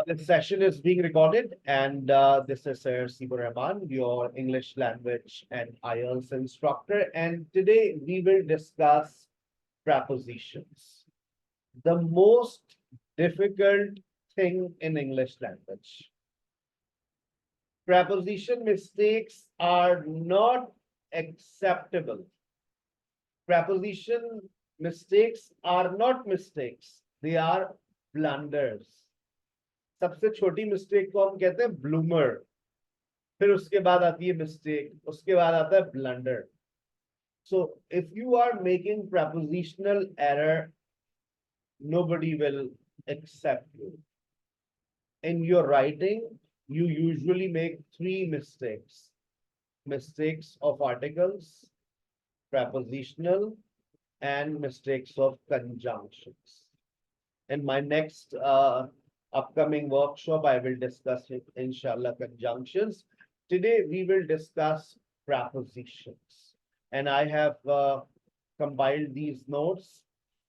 This session is being recorded, and this is Sir Sibur Rahman, your English language and IELTS instructor. And today we will discuss prepositions, the most difficult thing in English language. Preposition mistakes are not acceptable. Preposition mistakes are not mistakes, they are blunders. सबसे छोटी mistake को हम कहते हैं bloomer, फिर उसके बाद आती है मिस्टेक, उसके बाद आता है blunder. So if you are making prepositional error, nobody will accept you. In your writing, you usually make three mistakes: mistakes of articles, prepositional, and mistakes of conjunctions. In my next upcoming workshop, I will discuss it, inshallah, conjunctions. Today, we will discuss prepositions. And I have compiled these notes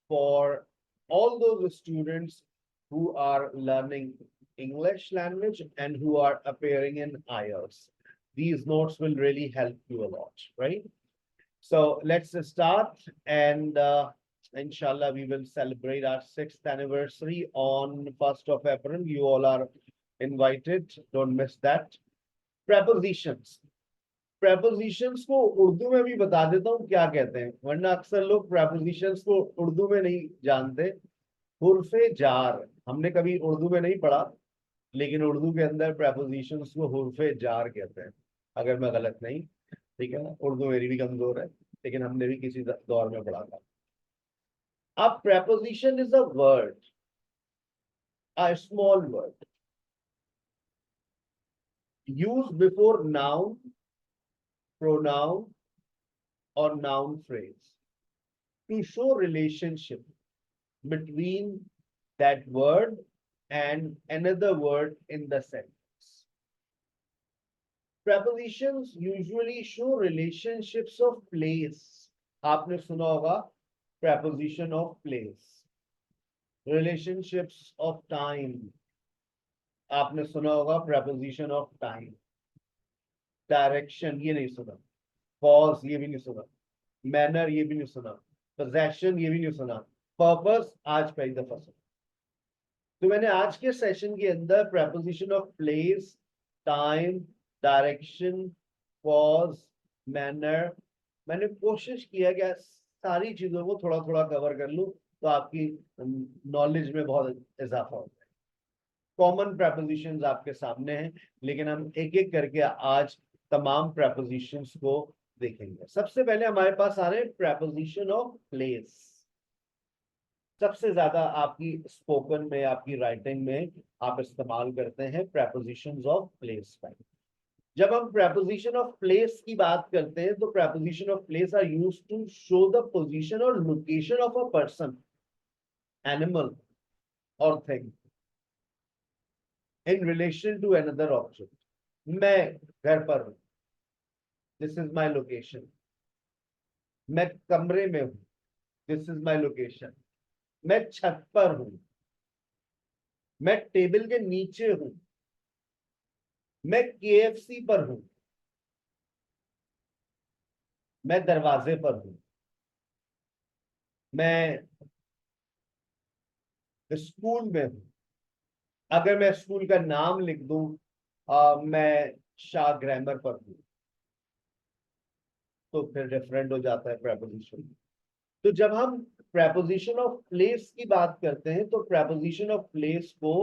for all those students who are learning English language and who are appearing in IELTS. These notes will really help you a lot, right? So let's start, and inshallah, we will celebrate our 6th anniversary on 1st of April. You all are invited. Don't miss that. Prepositions. Prepositions को उर्दू में भी बता देता हूँ क्या कहते हैं, वरना अक्सर लोग prepositions को उर्दू में नहीं जानते. हुर्फे जार हमने कभी उर्दू में नहीं पढ़ा, लेकिन उर्दू के अंदर prepositions को हुर्फे जार कहते हैं, अगर मैं गलत नहीं. ठीक है ना, उर्दू मेरी भी कमजोर है, लेकिन हमने भी किसी दौर में पढ़ा था. A preposition is a word, a small word, used before noun, pronoun, or noun phrase to show relationship between that word and another word in the sentence. Prepositions usually show relationships of place. आपने सुना होगा preposition of place. Relationships of time. आपने सुना होगा preposition of time. Direction ये नहीं सुना. Pause ये भी नहीं सुना. Manner ये भी नहीं सुना. Possession ये भी नहीं सुना. Purpose आज पहली दफा सुना. तो मैंने आज के सेशन के अंदर preposition of place, time, direction, pause, manner, मैंने कोशिश किया कि सारी चीजों को थोड़ा थोड़ा कवर कर लूं, तो आपकी नॉलेज में बहुत इजाफा होता है. कॉमन prepositions आपके सामने हैं, लेकिन हम एक एक करके आज तमाम prepositions को देखेंगे. सबसे पहले हमारे पास आ रहे हैं preposition of place. सबसे ज्यादा आपकी स्पोकन में, आपकी राइटिंग में आप इस्तेमाल करते हैं prepositions of place का. जब हम preposition of place की बात करते हैं, तो preposition of place are used to show the position or location of a person, animal, or thing in relation to another object. मैं घर पर हूं, this is my location. मैं कमरे में हूं, this is my location. मैं छत पर हूं, मैं टेबल के नीचे हूं, मैं KFC पर हूं, मैं दरवाजे पर हूं, मैं स्कूल में हूं. अगर मैं स्कूल का नाम लिख दूं, मैं शाह ग्रामर पर हूं, तो फिर डिफरेंट हो जाता है preposition. तो जब हम preposition of place की बात करते हैं, तो preposition of place को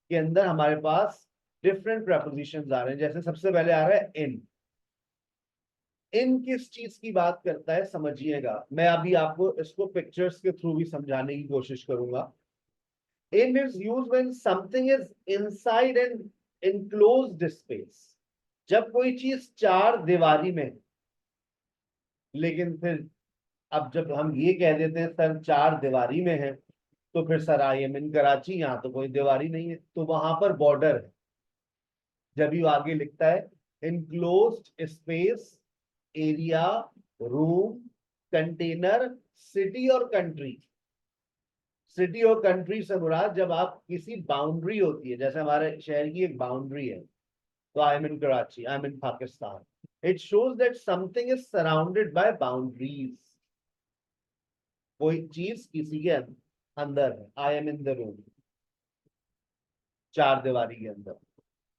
के अंदर हमारे पास डिफरेंट prepositions आ रहे हैं. जैसे सबसे पहले आ रहा है in. इन किस चीज की बात करता है समझिएगा. मैं अभी आपको इसको पिक्चर्स के थ्रू भी समझाने की कोशिश करूंगा. In is used when something is inside an enclosed space. जब कोई चीज चार दीवारी में, लेकिन फिर अब जब हम ये कह देते हैं सर चार दीवारी में है, तो फिर सर आई एम इन कराची, यहाँ तो कोई दीवारी नहीं है, तो वहां पर बॉर्डर है. जब ये आगे लिखता है enclosed space, area, room, container, city और कंट्री. सिटी और कंट्री से मुराद जब आप किसी बाउंड्री होती है, जैसे हमारे शहर की एक बाउंड्री है, तो I am in Karachi, I am in Pakistan, it shows that something is surrounded by boundaries. कोई चीज किसी के अंदर है, I am in the room, चार दीवारी के अंदर,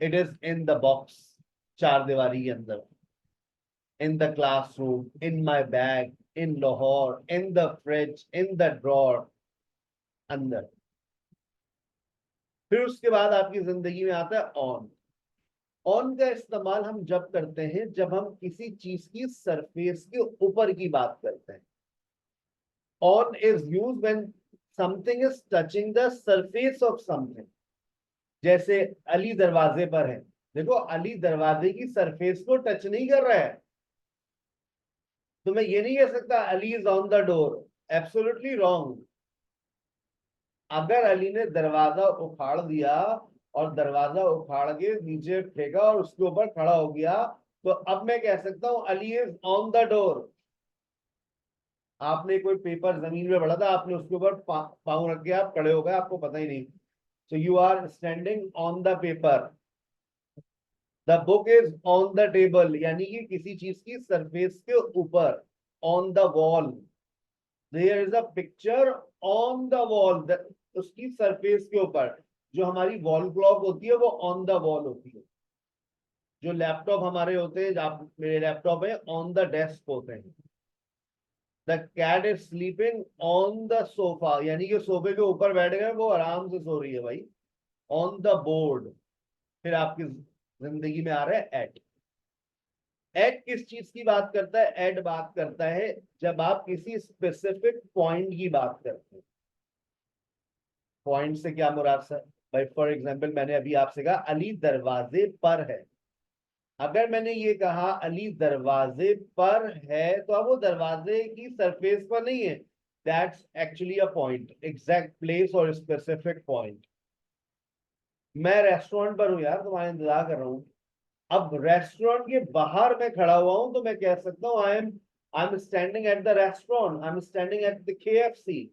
it is in the box, चार दीवारी के अंदर, in the classroom, in my bag, in Lahore, in the fridge, in the drawer, अंदर। फिर उसके बाद आपकी जिंदगी में आता है ऑन। ऑन का इस्तेमाल हम जब करते हैं जब हम किसी चीज की सरफेस के ऊपर की बात करते हैं। On is use when something is touching the surface of something. जैसे अली दरवाजे पर है, देखो अली दरवाजे की सरफेस को टच नहीं कर रहा है, तो मैं ये नहीं कह सकता Ali is on the door, absolutely wrong. अगर अली ने दरवाजा उखाड़ दिया और दरवाजा उखाड़ के नीचे फेंका और उसके ऊपर खड़ा हो गया, तो अब मैं कह सकता हूं Ali is on the door. आपने कोई पेपर जमीन में पड़ा था, आपने उसके ऊपर पांव रख के आप खड़े हो गए, आपको पता ही नहीं, so you are standing on the paper. The book is on the table, यानी कि किसी चीज की सरफेस के ऊपर, on the wall, there is a picture on the wall, उसकी सरफेस के ऊपर। जो हमारी वॉल क्लॉक होती है वो ऑन द वॉल होती है। जो लैपटॉप हमारे होते हैं, आप मेरे लैपटॉप है, ऑन द डेस्क होते हैं। The cat is sleeping on the sofa, यानी कि सोफे के ऊपर बैठ गए, वो आराम से सो रही है भाई, ऑन द बोर्ड। फिर आपकी जिंदगी में आ रहा है एट। एट किस चीज की बात करता है? एट बात करता है जब आप किसी स्पेसिफिक पॉइंट की बात करते हैं। पॉइंट से क्या मुराद सर? भाई फॉर एग्जाम्पल मैंने अभी आपसे कहा अली दरवाजे पर है। अगर मैंने ये कहा अली दरवाजे पर है, तो अब वो दरवाजे की सरफेस पर नहीं है, that's actually a point, exact place और स्पेसिफिक पॉइंट। मैं रेस्टोरेंट पर हूं यार, तुम्हारा इंतजार कर रहा हूं। अब रेस्टोरेंट के बाहर मैं खड़ा हुआ हूं, तो मैं कह सकता हूं I am standing at the restaurant, I am standing at the KFC।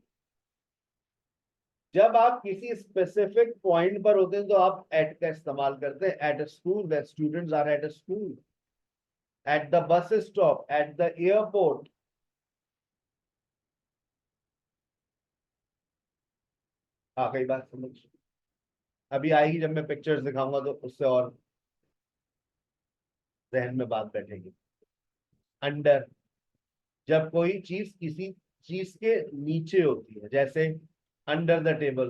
जब आप किसी स्पेसिफिक पॉइंट पर होते हैं तो आप एट का इस्तेमाल करते हैं। At a school, the students are at a school, at the bus stop, at the airport. हाँ, कई बात समझ अभी आएगी जब मैं पिक्चर्स दिखाऊंगा, तो उससे और जहन में बात बैठेगी। अंडर, जब कोई चीज किसी चीज के नीचे होती है, जैसे अंडर द टेबल,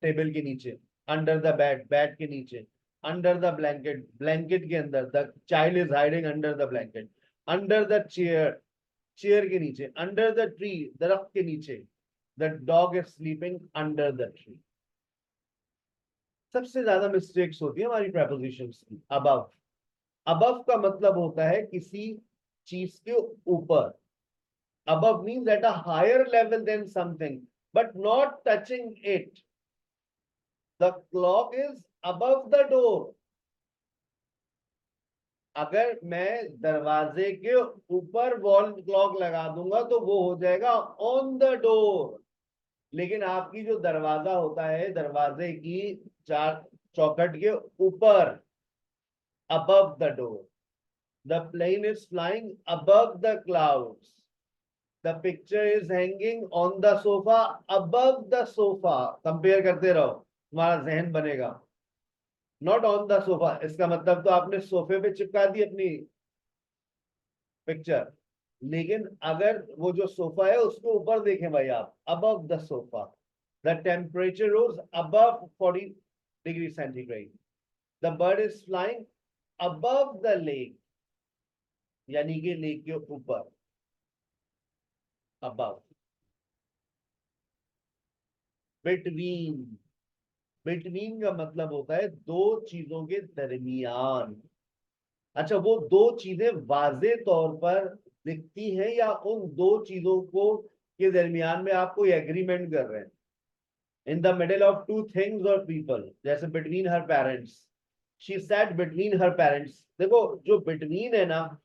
टेबल के नीचे, अंडर द बेड, बेड के नीचे, अंडर द ब्लैंकेट, ब्लैंकेट के अंदर, the child is hiding under the blanket, under the chair, chair के नीचे, अंडर द ट्री, दरख्त के नीचे, the dog is sleeping under the tree. सबसे ज्यादा मिस्टेक्स होती है हमारी प्रेपोजिशंस की। अबव, अबव का मतलब होता है किसी चीज के ऊपर। Above means at a higher level than something, but not touching it. The clock is above the door. अगर मैं दरवाजे के ऊपर वॉल क्लॉक लगा दूंगा तो वो हो जाएगा ऑन द डोर। लेकिन आपकी जो दरवाजा होता है, दरवाजे की चार चौखट के ऊपर, above the door. The plane is flying above the clouds. The picture is hanging on the sofa, above the sofa. Compare करते रहो, तुम्हारा जहन बनेगा। नॉट ऑन द सोफा, इसका मतलब तो आपने सोफे पे चिपका दी अपनी पिक्चर, लेकिन अगर वो जो सोफा है उसको ऊपर देखें भाई आप, above the sofa. The temperature rose above 40 degree centigrade. The bird is flying above the lake, यानी कि लेक के ऊपर, above. Between, बिटवीन का मतलब होता है दो चीजों के दरमियान। अच्छा, वो दो चीजें वाजे तौर पर दिखती हैं या उन दो चीजों को के दरमियान में आप कोई एग्रीमेंट कर रहे हैं? In the middle of two things और पीपल, जैसे between her parents, she set between her parents. देखो जो बिटवीन है ना,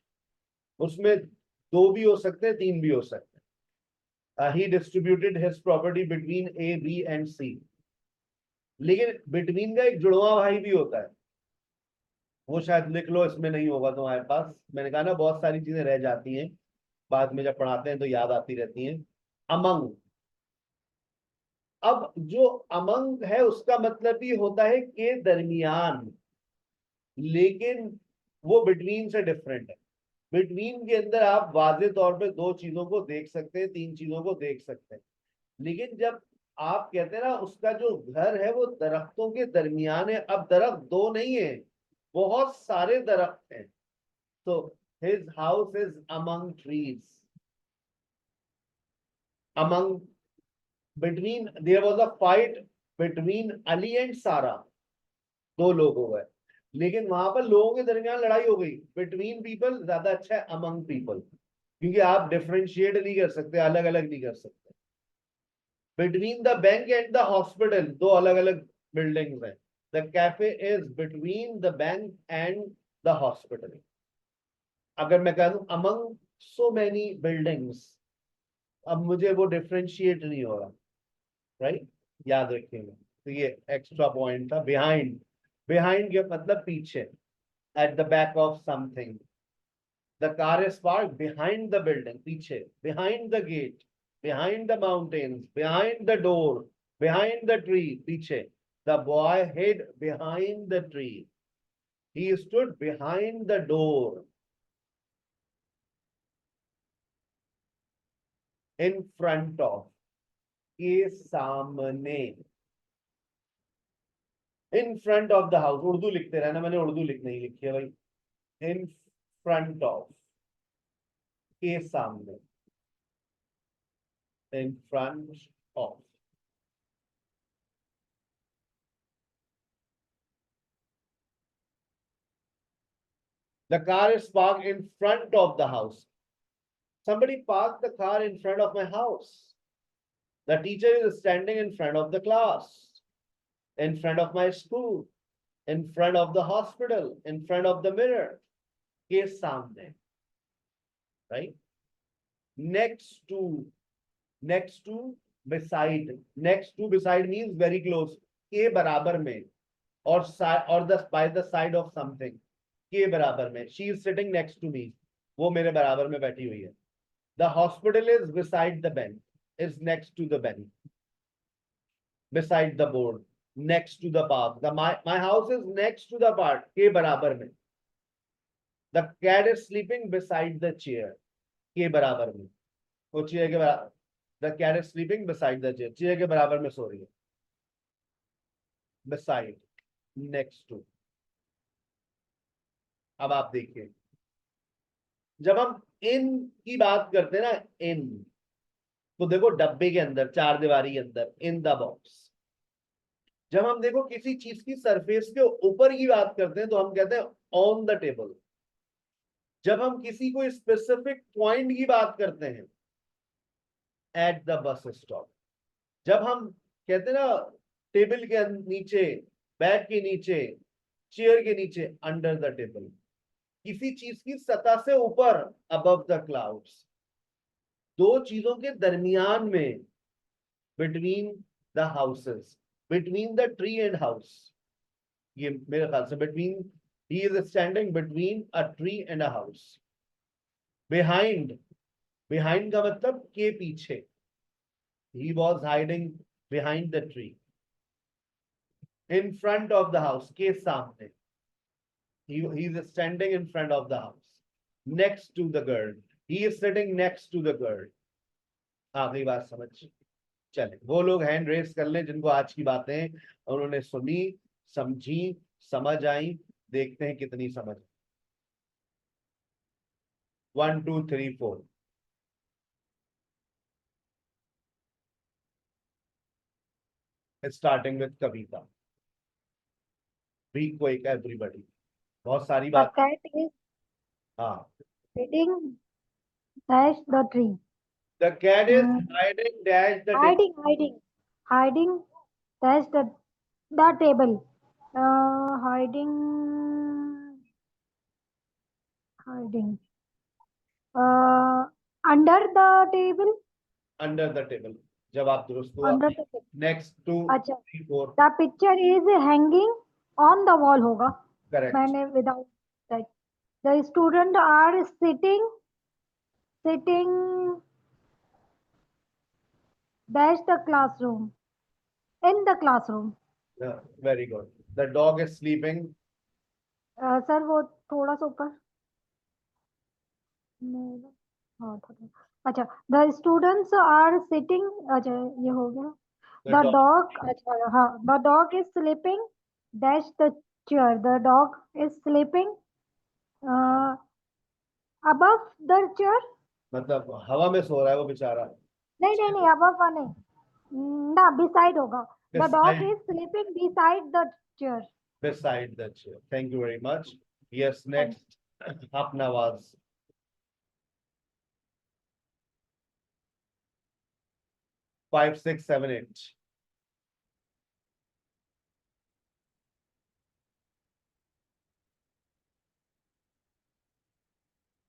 उसमें दो भी हो सकते हैं, तीन भी हो सकते हैं। He distributed his property between A B and C. लेकिन बिटवीन का एक जुड़वा भाई भी होता है, वो शायद लिख लो, इसमें नहीं होगा तुम्हारे पास। मैंने कहा ना बहुत सारी चीजें रह जाती हैं, बाद में जब पढ़ाते हैं तो याद आती रहती हैं। अमंग। अब जो अमंग है उसका मतलब भी होता है के दरमियान, लेकिन वो बिटवीन से डिफरेंट है। बिटवीन के अंदर आप वाजे तौर पे दो चीजों को देख सकते हैं, तीन चीजों को देख सकते हैं। लेकिन जब आप कहते हैं ना उसका जो घर है वो दरख्तों के दरमियान है, अब दरख्त दो नहीं है, बहुत सारे दरख्त हैं। तो his house is among trees. Among, between their was a fight between Ali and सारा, दो लोग हो गए, लेकिन वहां पर लोगों के दरमियान लड़ाई हो गई। बिटवीन पीपल ज्यादा अच्छा है अमंग पीपल, क्योंकि आप डिफरेंशिएट नहीं कर सकते, अलग अलग नहीं कर सकते। Between the bank and the hospital, दो अलग अलग बिल्डिंग्स हैं। The cafe is between the bank and the hospital. अगर मैं कह दूं अमंग सो मेनी बिल्डिंग्स, अब मुझे वो डिफरेंशिएट नहीं हो रहा, राइट। याद रखिएगा, तो ये एक्स्ट्रा पॉइंट था। बिहाइंड, बिहाइंड के मतलब पीछे, at the back of something. The car is park behind the building, पीछे, behind the gate, behind the mountains, behind the door, behind the tree, पीछे। The boy hid behind the tree, he stood behind the door. In front of, के सामने। In front of the house, Urdu लिखते रहना, मैंने उर्दू लिख नहीं लिखी है भाई। इन फ्रंट ऑफ, के सामने, in front of. The car is parked in front of the house. Somebody parked the car in front of my house. The teacher is standing in front of the class, in front of my school, in front of the hospital, in front of the mirror. के सामने, right? Next to, next to, beside. Next to, beside means very close. के बराबर में, or side, or the by the side of something. के बराबर में. She is sitting next to me. वो मेरे बराबर में बैठी हुई है. The hospital is beside the bench, is next to the bench, beside the board, next to the park. My house is next to the park, के बराबर में. The cat is sleeping beside the chair, के बराबर में. वो chair के बराबर. The cat is sleeping beside the chair, chair के बराबर में सो रही है. Beside, next to. अब आप देखिए, जब हम इन की बात करते हैं ना, इन, तो देखो डब्बे के अंदर, चार दीवारी के अंदर, इन द बॉक्स. जब हम देखो किसी चीज की सरफेस के ऊपर की बात करते हैं तो हम कहते हैं ऑन द टेबल. जब हम किसी को स्पेसिफिक पॉइंट की बात करते हैं, एट द बस स्टॉप. जब हम कहते हैं ना टेबल के नीचे, बैग के नीचे, चेयर के नीचे, अंडर द टेबल. किसी चीज की सतह से ऊपर, अबव द क्लाउड्स. दो चीजों के दरमियान में, between the houses, between the tree and house. ये मेरे ख्याल से between, he is standing between a tree and a house. Behind, behind का मतलब के पीछे. He was hiding behind the tree. In front of the house, के सामने. He is standing in front of the house. Next to the girl, he is sitting next to the girl. आखिरी बात समझ. चले, वो लोग हैंड रेस कर लें जिनको आज की बातें उन्होंने सुनी, समझी, समझ आई. देखते हैं कितनी समझ. 1 2 3 4. Starting with Kavita. Be quick everybody. बहुत सारी The बात. cat is हाँ. sitting dash the tree. The cat is Hmm. hiding dash the table. Hiding dash the table. Hiding. Uh, Under the table. Under the table, जब आप दुरुस्त हुआ। under the table. Next 2 अच्छा, 3 4 the picture is hanging on the wall होगा, correct. मैंने without that. The student are sitting dash the classroom, in the classroom. Very good. The dog is sleeping. Sir वो थोड़ा सा ऊपर, हाँ थोड़ा, अच्छा, द स्टूडेंट्स आर सिटिंग, अच्छा ये हो गया। द द डॉग डॉग, अच्छा हाँ, the dog is sleeping dash the chair, the dog is sleeping above the chair. मतलब हवा में सो रहा है वो बेचारा। नहीं नहीं नहीं, अबव नहीं, ना बिसाइड होगा। The dog beside is sleeping beside the chair. beside the chair, thank you very much। yes, next Hafnawaz। 5 6 7 8।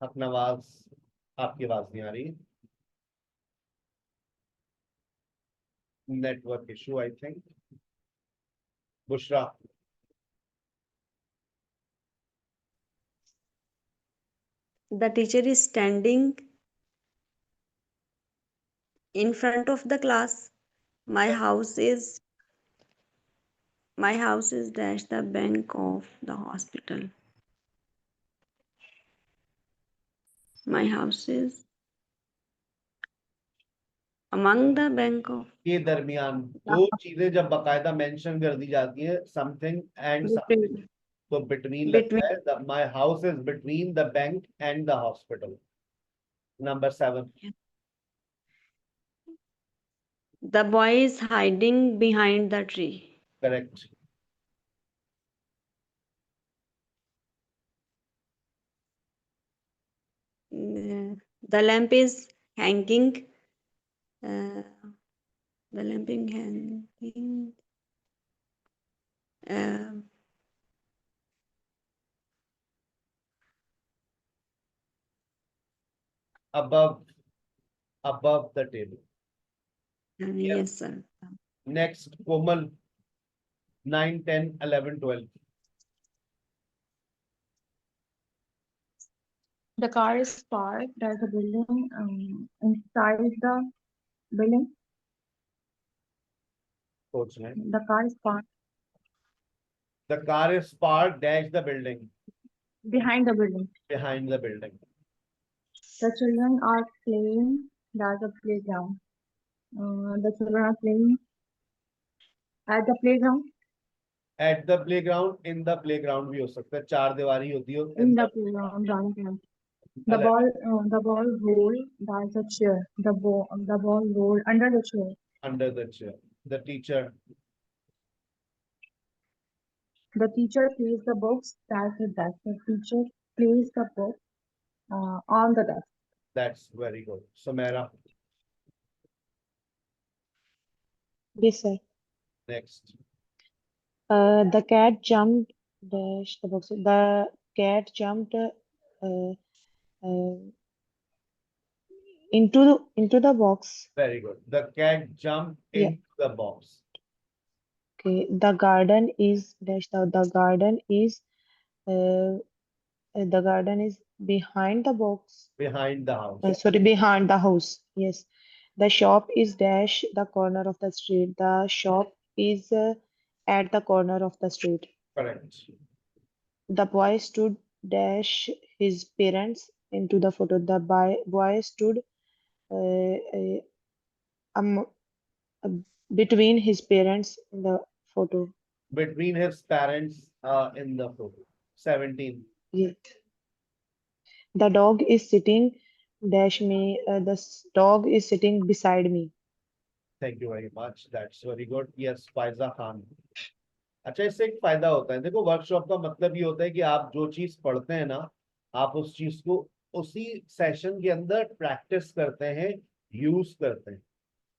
हफनवाज, आपकी आवाज नहीं आ रही। Network issue I think. Bushra. The teacher is standing in front of the class. My house is dash the bank of the hospital. My house is among the bank of के दरमियान दो चीजें जब बकायदा मेंशन कर दी जाती है, समथिंग एंड समथिंग, between तो बिटवीन between लगता है। My house is between the bank and the hospital. Number 7। the boy is hiding behind the tree. Correct. The lamp is hanging. Uh, the lamp is hanging. Uh, above the table। yes, sir. Next Komal. 9 10 11 12। The car is parked. There's a building inside the building. सोच रहे हैं। The car is parked The car is parked dash the building, behind the building. behind the building। The children are playing. There's a playground. The children are playing at the playground. At the playground, in the playground भी हो सकता है, चार दीवारी होती हो। In the playground. The ball roll. There's a chair. The ball roll under the chair. under the chair। The teacher। The teacher plays the books. That's the desk. The teacher plays the book on the desk. That's very good। Sumaira। Yes, sir. Next। The cat jumped dash the box. The cat jumped uh, into the box. Very good। The cat jumped Yeah. into the box। Okay. The garden is dash the garden is behind the box. Behind the house। Sorry, behind the house. Yes. The shop is dash the corner of the street. The shop is at the corner of the street. Correct। The boy stood dash his parents into the photo. The boy stood uh, uh, um, uh, between his parents in the photo. Between his parents in the photo। 17। Yeah. The dog is sitting dash me. Dog is sitting beside me. Thank you very much। That's very good। Yes, Faiza Khan। अच्छा, इससे एक फायदा होता है। देखो, workshop का मतलब ये होता है कि आप जो चीज पढ़ते हैं ना, आप उस चीज को उसी सेशन के अंदर प्रैक्टिस करते हैं, यूज करते हैं,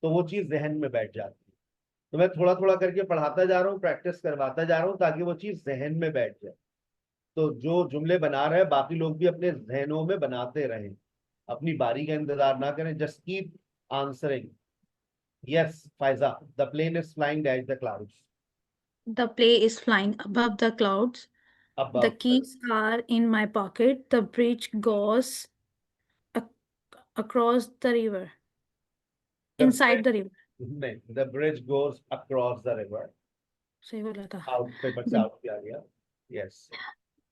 तो वो चीज जहन में बैठ जाती है। तो मैं थोड़ा थोड़ा करके पढ़ाता जा रहा हूँ, प्रैक्टिस करवाता जा रहा हूँ, ताकि वो चीज जहन में बैठ जाए। तो जो जुमले बना रहे हैं, बाकी लोग भी अपने जहनों में बनाते रहें, अपनी बारी का इंतजार ना करें। Just keep answering. Yes, Faiza, the plane is flying dash the clouds. The plane is flying above the clouds. The Above. keys are in my pocket. The bridge goes ac- across the river. The Inside the river. नहीं, the bridge goes across the river. सही बोला था. Out, paper से out पे आ गया. Yes.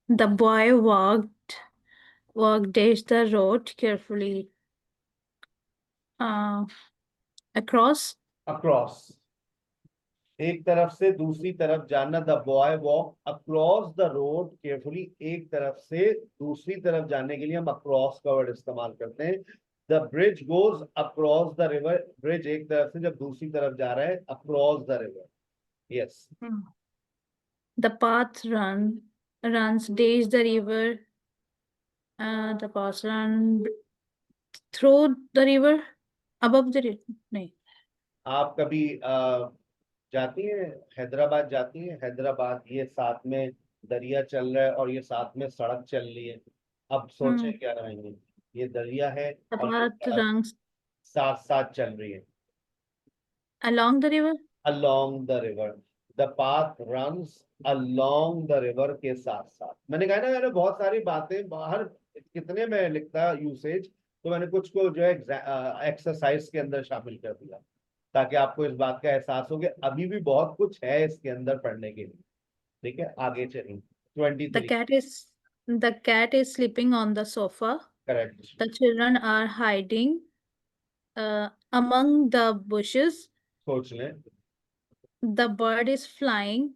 The boy walked dash the road carefully. Across. Across. एक तरफ से दूसरी तरफ जाना. The boy walked across the road carefully. एक तरफ से दूसरी तरफ जाने के लिए हम across का वर्ड इस्तेमाल करते हैं. The bridge goes across the river. Bridge एक तरफ से जब दूसरी तरफ जा रहा है, across the river. Yes. The path runs dash the river. The path run through the river. Above the river. नहीं. आप कभी जाती हैं, हैदराबाद जाती हैं? हैदराबाद, ये साथ में दरिया चल रहा है और ये साथ में सड़क चल रही है. अब सोचें क्या रहेंगे. ये दरिया है The और ये path सड़क runs साथ साथ चल रही है. along the river. Along the river. The path runs along the river के साथ साथ. मैंने कहा ना, मैंने बहुत सारी बातें बाहर कितने में लिखता यूसेज, तो मैंने कुछ को जो है एक्सरसाइज के अंदर शामिल कर दिया ताकि आपको इस बात का एहसास हो कि अभी भी बहुत कुछ है इसके अंदर पढ़ने के लिए. ठीक है, आगे चलिए. 23. The cat is sleeping on the sofa. Correct. The children are hiding among the bushes. सोच लें. The bird is flying.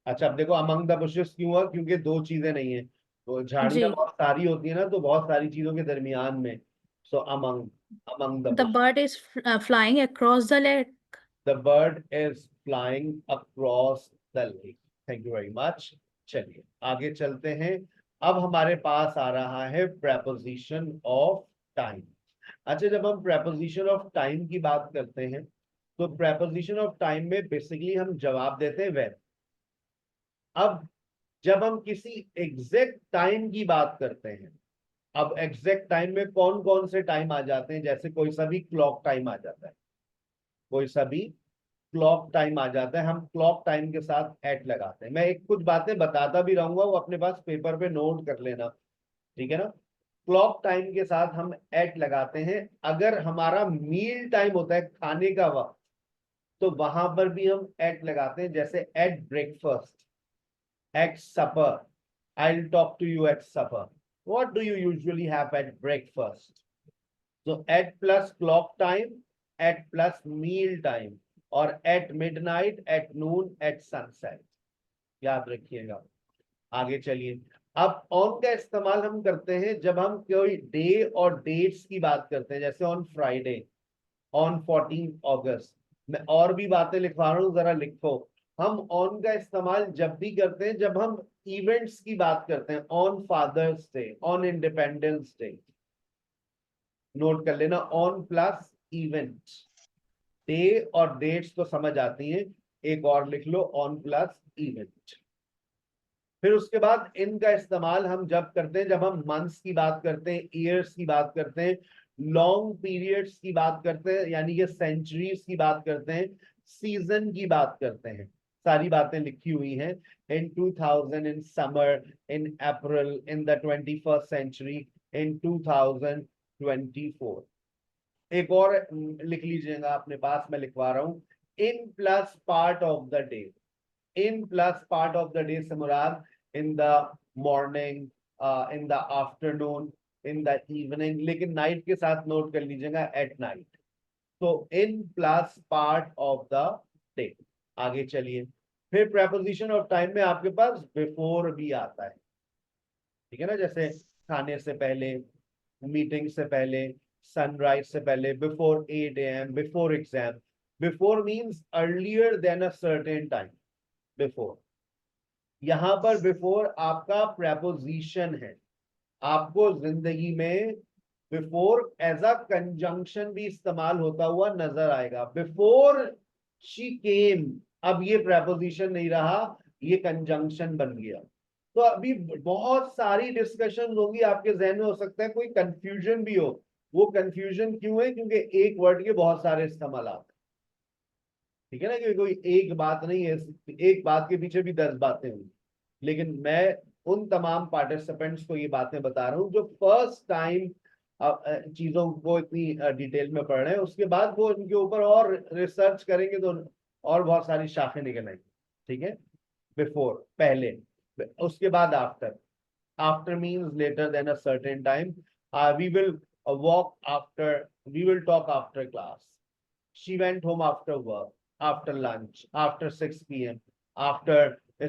अच्छा, अब देखो अमंग द बुशेस क्यों हुआ, क्योंकि दो चीजें नहीं है. तो झाड़ियां जी. बहुत सारी होती है ना, तो बहुत सारी चीजों के दरमियान में. सो among the The bird is flying across the lake. The bird is flying across the lake. Thank you very much. चलिए आगे चलते हैं. अब हमारे पास आ रहा है preposition of time. अच्छा, जब हम preposition of time की बात करते हैं तो preposition of time में बेसिकली हम जवाब देते हैं when. अब जब हम किसी एग्जैक्ट टाइम की बात करते हैं, अब एग्जैक्ट टाइम में कौन कौन से टाइम आ जाते हैं, जैसे कोई सा भी क्लॉक टाइम आ जाता है, कोई सा भी क्लॉक टाइम आ जाता है, हम क्लॉक टाइम के साथ एट लगाते हैं. मैं एक कुछ बातें बताता भी रहूंगा, वो अपने पास पेपर पे नोट कर लेना. ठीक है ना. क्लॉक टाइम के साथ हम एट लगाते हैं. अगर हमारा मील टाइम होता है, खाने का वक्त, तो वहां पर भी हम एट लगाते हैं. जैसे at breakfast, at supper. I'll talk to you at supper. What do you usually have at breakfast? So at plus clock time, at plus meal time, or at midnight, at noon, at sunset. याद रखिएगा. आगे चलिए. अब on का इस्तेमाल हम करते हैं जब हम कोई डे और डेट्स की बात करते हैं, जैसे ऑन फ्राइडे, ऑन 14 अगस्त. मैं और भी बातें लिखवा रहा हूं, जरा लिखो. हम ऑन का इस्तेमाल जब भी करते हैं जब हम इवेंट्स की बात करते हैं. On fathers day, on independence day. Note कर लेना, ऑन प्लस इवेंट. डे और डेट्स तो समझ आती हैं, एक और लिख लो, ऑन प्लस इवेंट. फिर उसके बाद इनका इस्तेमाल हम जब करते हैं जब हम मंथ्स की बात करते हैं, ईयर्स की बात करते हैं, लॉन्ग पीरियड्स की बात करते हैं, यानी कि सेंचुरीज की बात करते हैं, सीजन की बात करते हैं. सारी बातें लिखी हुई हैं. In 2000, in summer, in April, in the 21st century, in 2024. एक और लिख लीजिएगा अपने पास, मैं लिखवा रहा हूं. In plus part of the day. In plus part of the day से मुराद in the morning, in the afternoon, in the evening, लेकिन नाइट के साथ नोट कर लीजिएगा, एट नाइट. तो in plus part of the day. आगे चलिए. फिर preposition ऑफ टाइम में आपके पास बिफोर भी आता है. ठीक है ना, जैसे खाने से पहले, मीटिंग से पहले, सनराइज से पहले, before 8 AM, before exam. Before means earlier than a certain time. Before, यहां पर बिफोर आपका preposition है. आपको जिंदगी में बिफोर एज अ कंजंक्शन भी इस्तेमाल होता हुआ नजर आएगा. बिफोर शी केम, अब ये preposition नहीं रहा, ये कंजंक्शन बन गया. तो अभी बहुत सारी डिस्कशन होगी आपके जहन में. हो सकता है कोई कंफ्यूजन भी हो वो कंफ्यूजन क्यों है? क्योंकि एक वर्ड के बहुत सारे इस्तेमाल आते हैं, ठीक है ना, क्योंकि कोई एक बात नहीं है, एक बात के पीछे भी 10 बातें होंगी। लेकिन मैं उन तमाम पार्टिसिपेंट्स को ये बातें बता रहा हूँ जो फर्स्ट टाइम चीजों को इतनी डिटेल में पढ़ रहे हैं, उसके बाद वो इनके ऊपर और रिसर्च करेंगे तो और बहुत सारी शाखें निकल आएंगी, ठीक है। बिफोर, पहले, उसके बाद after. After means later than a certain time. We will walk after, we will talk after class. She went home after work, after lunch, after 6 p.m., after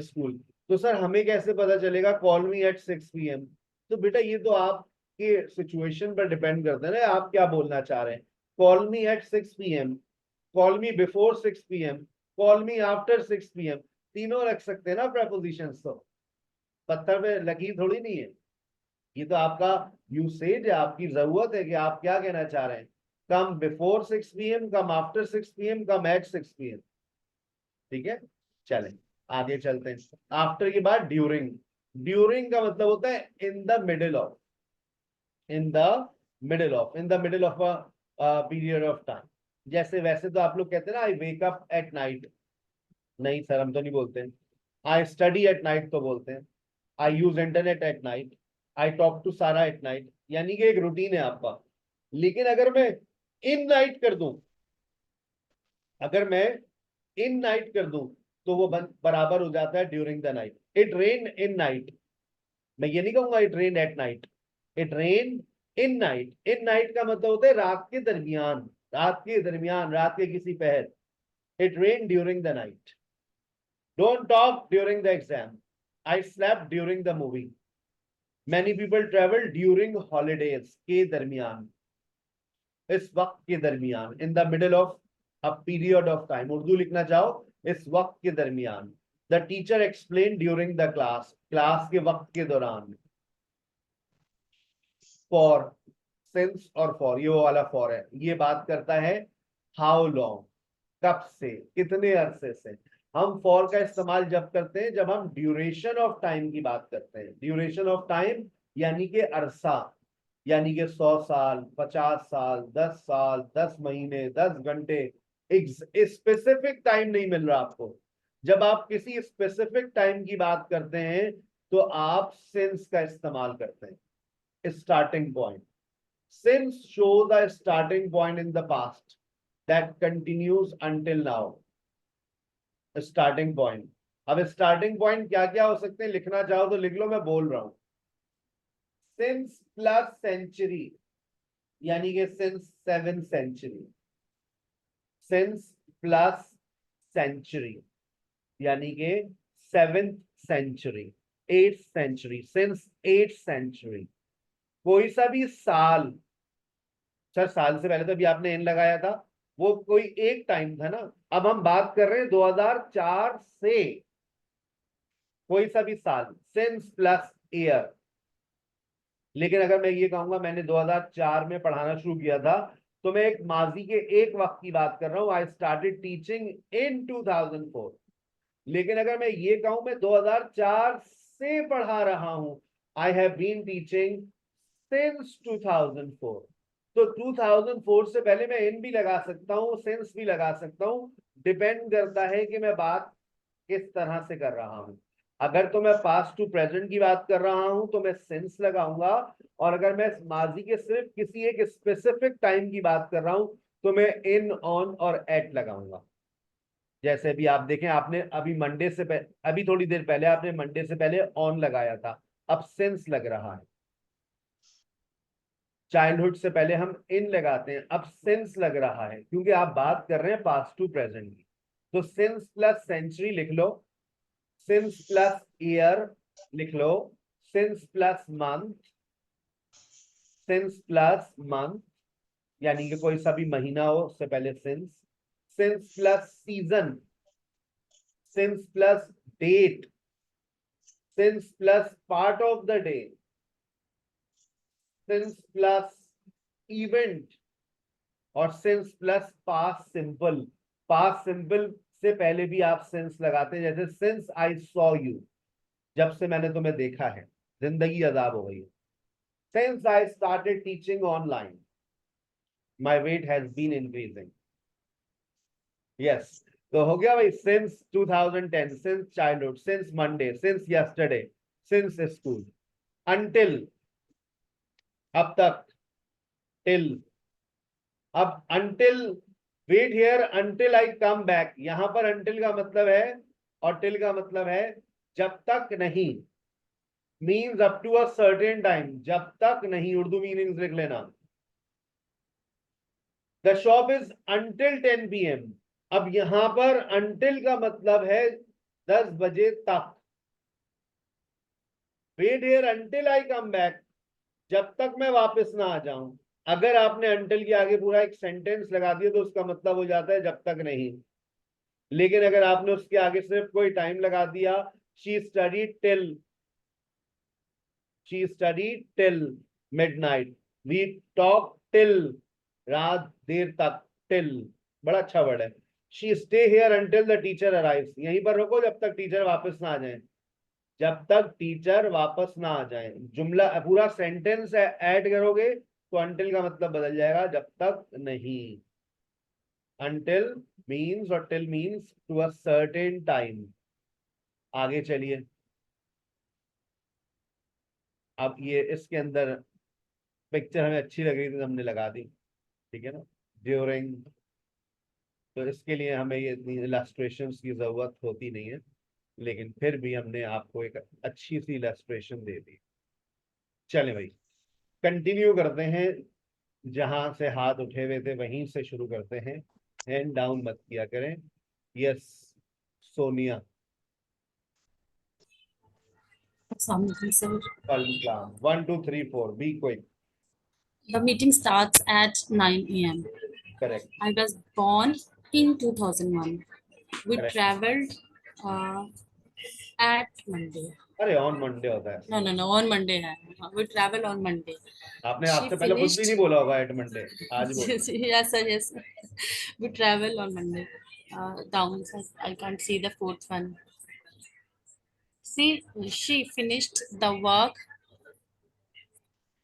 school. तो सर हमें कैसे पता चलेगा कॉल मी एट 6 p.m.? तो बेटा ये तो आपके सिचुएशन पर डिपेंड करता है ना, आप क्या बोलना चाह रहे हैं। Call me at 6 p.m., call me before 6 p.m., call me after 6 p.m., तीनों रख सकते हैं ना प्रेपोजिशंस, तो पत्थर पे लकीर थोड़ी नहीं है। ये तो आपका यूसेज है, आपकी जरूरत है कि आप क्या कहना चाह रहे हैं। Come before 6 p.m., come after 6 p.m., कम एट 6 p.m. ठीक है, चलें आगे चलते हैं। आफ्टर के बाद ड्यूरिंग। ड्यूरिंग का मतलब होता है in the middle of, in the middle of, in the middle of a period of time. जैसे वैसे तो आप लोग कहते हैं ना आई वेक अप एट नाइट, नहीं सर हम तो नहीं बोलते हैं। आई स्टडी एट नाइट तो बोलते हैं। I use internet at night, I talk to Sarah at night, यानी कि एक रूटीन है आपका। लेकिन अगर मैं इन नाइट कर दूं, अगर मैं इन नाइट कर दूं तो वो बराबर हो जाता है during the night. It rain in night, मैं ये नहीं कहूंगा it rain at night, it rain in night. In night का मतलब होता है रात के दरमियान, रात के दरमियान, रात के किसी पहर। It rain during the night. Don't talk during the exam, I slept during the movie. Many people travel during holidays, के दरमियान, इस वक्त के दरमियान, in the middle of a period of time। Urdu लिखना चाहो इस वक्त के दरमियान। The teacher explained during the class, class के वक्त के दौरान। For, since और for, ये वो वाला for है, ये बात करता है how long, कब से, कितने अरसे से। हम फॉर का इस्तेमाल जब करते हैं जब हम ड्यूरेशन ऑफ टाइम की बात करते हैं। ड्यूरेशन ऑफ टाइम यानी कि अरसा, यानी कि 100 साल, 50 साल, 10 साल, 10 महीने, 10 घंटे। एक स्पेसिफिक टाइम नहीं मिल रहा आपको। जब आप किसी स्पेसिफिक टाइम की बात करते हैं तो आप सिंस का इस्तेमाल करते हैं, starting point. Since show the starting point in the past that continues until now। Starting point, अब स्टार्टिंग पॉइंट क्या क्या हो सकते हैं, लिखना चाहो तो लिख लो, मैं बोल रहा हूं। सिंस प्लस सेंचुरी, यानी कि since 7th century। Since plus century यानी कि 7th century, 8th century, since 8th century। कोई सा भी साल, सर साल से पहले तो अभी आपने एन लगाया था, वो कोई एक टाइम था ना। अब हम बात कर रहे हैं 2004 से, कोई सा भी साल, सिंस प्लस ईयर। लेकिन अगर मैं ये कहूंगा मैंने 2004 में पढ़ाना शुरू किया था, तो मैं एक माजी के एक वक्त की बात कर रहा हूं। I started teaching in 2004। लेकिन अगर मैं ये कहूं मैं 2004 से पढ़ा रहा हूं, I have been teaching since 2004। तो 2004 से पहले मैं इन भी लगा सकता हूँ, सिंस भी लगा सकता हूँ, डिपेंड करता है कि मैं बात किस तरह से कर रहा हूँ। अगर तो मैं पास्ट टू प्रेजेंट की बात कर रहा हूं तो मैं सिंस लगाऊंगा, और अगर मैं माजी के सिर्फ किसी एक स्पेसिफिक टाइम की बात कर रहा हूं तो मैं इन, ऑन और एट लगाऊंगा। जैसे अभी आप देखें, आपने अभी मंडे से अभी थोड़ी देर पहले आपने मंडे से पहले ऑन लगाया था, अब सिंस लग रहा है। चाइल्डहुड से पहले हम इन लगाते हैं, अब सिंस लग रहा है, क्योंकि आप बात कर रहे हैं पास्ट टू प्रेजेंट की। तो सिंस प्लस सेंचुरी लिख लो, सिंस प्लस ईयर लिख लो, since plus month, since plus month यानी कि कोई सा भी महीना हो उससे पहले since. Since plus season, since plus date, since plus part of the day, since plus event, और since plus past simple. Past simple से पहले भी आप सिंस लगाते हैं, जैसे सिंस आई सॉ यू, जब से मैंने तुम्हें देखा है, जिंदगी अजाब हो गई है। Since I started teaching online, My weight has been increasing. Yes. तो हो गया भाई, since 2010, since childhood, since Monday, since yesterday, since school, until, अब तक, till. अब until, wait here until I come back. यहां पर until का मतलब है और till का मतलब है जब तक नहीं, means up to a certain time, जब तक नहीं. उर्दू मीनिंग्स लिख लेना. The shop is until 10 PM. अब यहां पर until का मतलब है 10 बजे तक. Wait here until I come back. जब तक मैं वापस ना आ जाऊं. अगर आपने until के आगे पूरा एक सेंटेंस लगा दिया तो उसका मतलब हो जाता है जब तक नहीं. लेकिन अगर आपने उसके आगे सिर्फ कोई टाइम लगा दिया, she studied till midnight. We talked till, रात देर तक, till. बड़ा अच्छा वर्ड है. She stay here until the teacher arrives. यहीं पर रुको जब तक टीचर वापस ना आ जाए. जब तक टीचर वापस ना आ जाए. जुमला पूरा सेंटेंस ऐड करोगे तो until का मतलब बदल जाएगा जब तक नहीं. Until means और till means to a certain time. आगे चलिए. अब ये इसके अंदर पिक्चर हमें अच्छी लग रही थी तो हमने लगा दी. ठीक है ना. ड्यूरिंग, तो इसके लिए हमें ये इतनी इलस्ट्रेशंस की जरूरत होती नहीं है, लेकिन फिर भी हमने आपको एक अच्छी सी इलस्ट्रेशन दे दी. चलें भाई, कंटिन्यू करते हैं. जहां से हाथ उठे हुए थे वहीं से शुरू करते हैं. हैंड डाउन मत किया करें. Yes, Sonia. Assalamualaikum, sir. 1 2 3 4, be quick. The meeting starts at 9 a.m. Correct. I was born in 2001. We Correct. traveled at Monday. अरे ऑन मंडे होता है. No, on Monday. We travel on Monday. आपने She आपसे पहले कुछ भी finished- नहीं बोला होगा एट मंडे. आज बोलो. Yes, sir, yes. We travel on Monday. Down, sir. I can't see the fourth one. See, she finished the work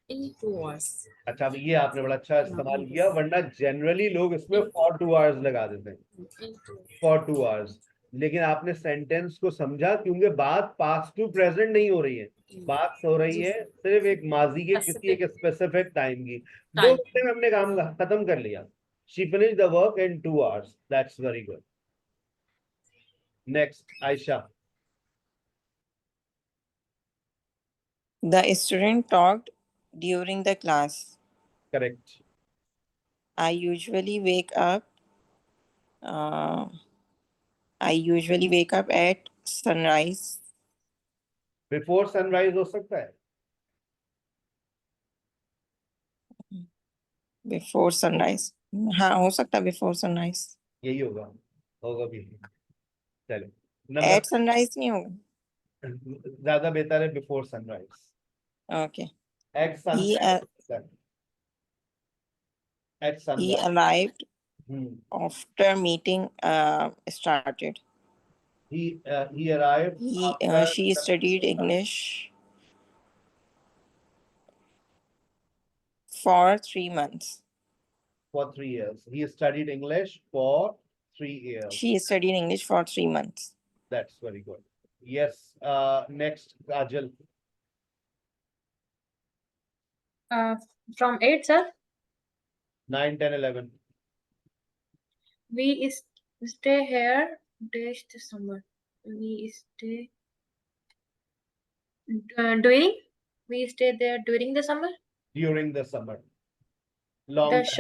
in 2 hours. अच्छा, अब ये आपने बड़ा अच्छा इस्तेमाल किया, वरना जनरली लोग इसमें फॉर 2 hours लगा देते हैं. In 2 for 2 hours. लेकिन आपने सेंटेंस को समझा, क्योंकि बात पास्ट टू प्रेजेंट नहीं हो रही है. बात हो रही है सिर्फ एक माजी के किसी एक स्पेसिफिक टाइम की. 2 घंटे में हमने काम खत्म कर लिया. She finished the work in 2 hours. That's very good. Next, Aisha. The student talked during the class. Correct. I usually wake up. I usually wake up at sunrise. Before sunrise हो सकता है. Before sunrise. हाँ, हो सकता है before sunrise. यही होगा. होगा भी. चलो. At sunrise नहीं होगा. ज्यादा बेहतर है before sunrise. Okay. At sunset. At sunrise. He arrived Hmm. after meeting started. He arrived. She studied English for 3 months. For 3 years. He studied English for 3 years. She studied English for 3 months. That's very good. Yes. Next, Kajal. From 8, sir. 9, 10, 11. We stay here dash the summer. We stay during. We stay there during the summer. During the summer. Long The time.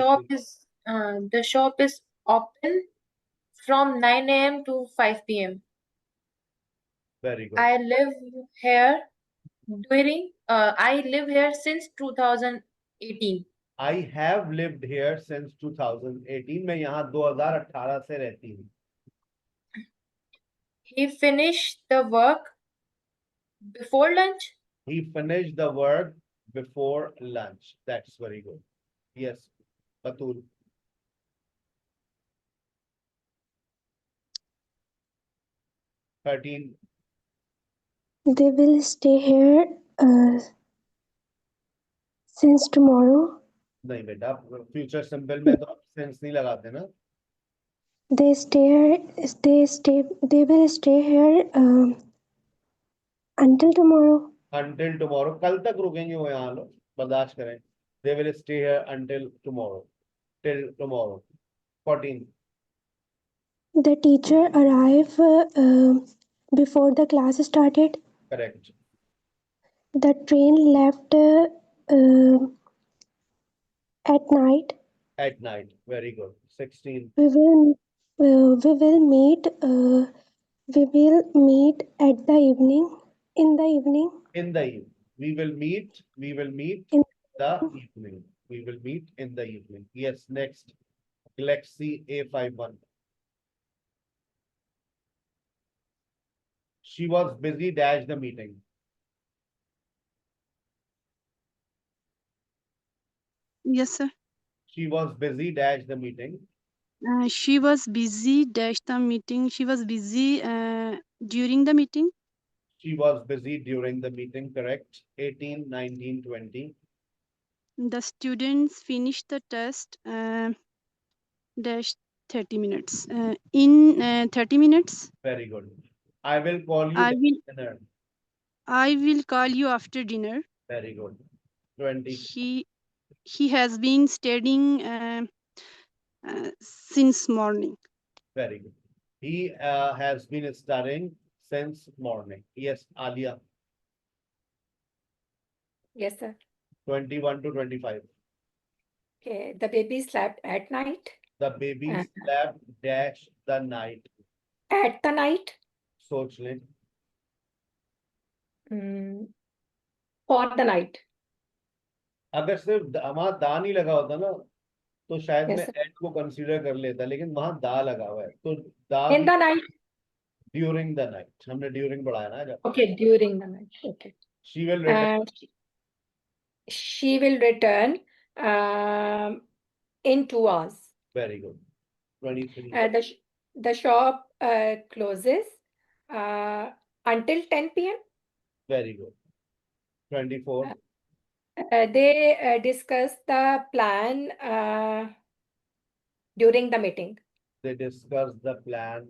shop is open from 9 a.m. to 5 p.m. Very good. I live here since 2018. I have lived here since 2018. मैं यहाँ 2018 से रहती हूँ. He finished the work before lunch. He finished the work before lunch. That's very good. Yes, Atul. Thirteen. They will stay here since tomorrow. नहीं बेटा, future simple में तो sense नहीं लगाते ना। They stay. They will stay here until tomorrow. until tomorrow, कल तक रुकेंगे वो, यहाँ लो बर्दाश्त करें। they will stay here until tomorrow, till tomorrow 14। The teacher arrived before the class started. correct। The train left at night. at night, very good। 16। We will meet. We will meet at the evening. In the evening. in the evening, we will meet In the evening, we will meet in the evening। yes, next, Galaxy A51। she was busy dash the meeting। Yes, sir. she was busy dash the meeting। She was busy dash the meeting. She was busy during the meeting. she was busy during the meeting, correct। 18, 19, 20। The students finished the test dash 30 minutes. In 30 minutes, very good। I will call you I after will dinner। I will call you after dinner. very good। 20। He has been studying since morning. very good। he has been studying since morning। yes, Alia। Yes, sir. 21 to 25। Okay. The baby slept at night. the baby slept dash the night। At the night. सोच लें। For the night. अगर सिर्फ वहां दा नहीं लगा होता ना तो शायद Yes, मैं sir. एट को कंसीडर कर लेता, लेकिन वहां दा लगा हुआ है तो दा In the night. During the night, हमने ड्यूरिंग पढ़ाया ना जब। Okay, during the night. Okay. she will return She will return in 2 hours. very good। 23। The shop closes until 10 p.m. very good। 24। They discuss the plan during the meeting. they discuss the plan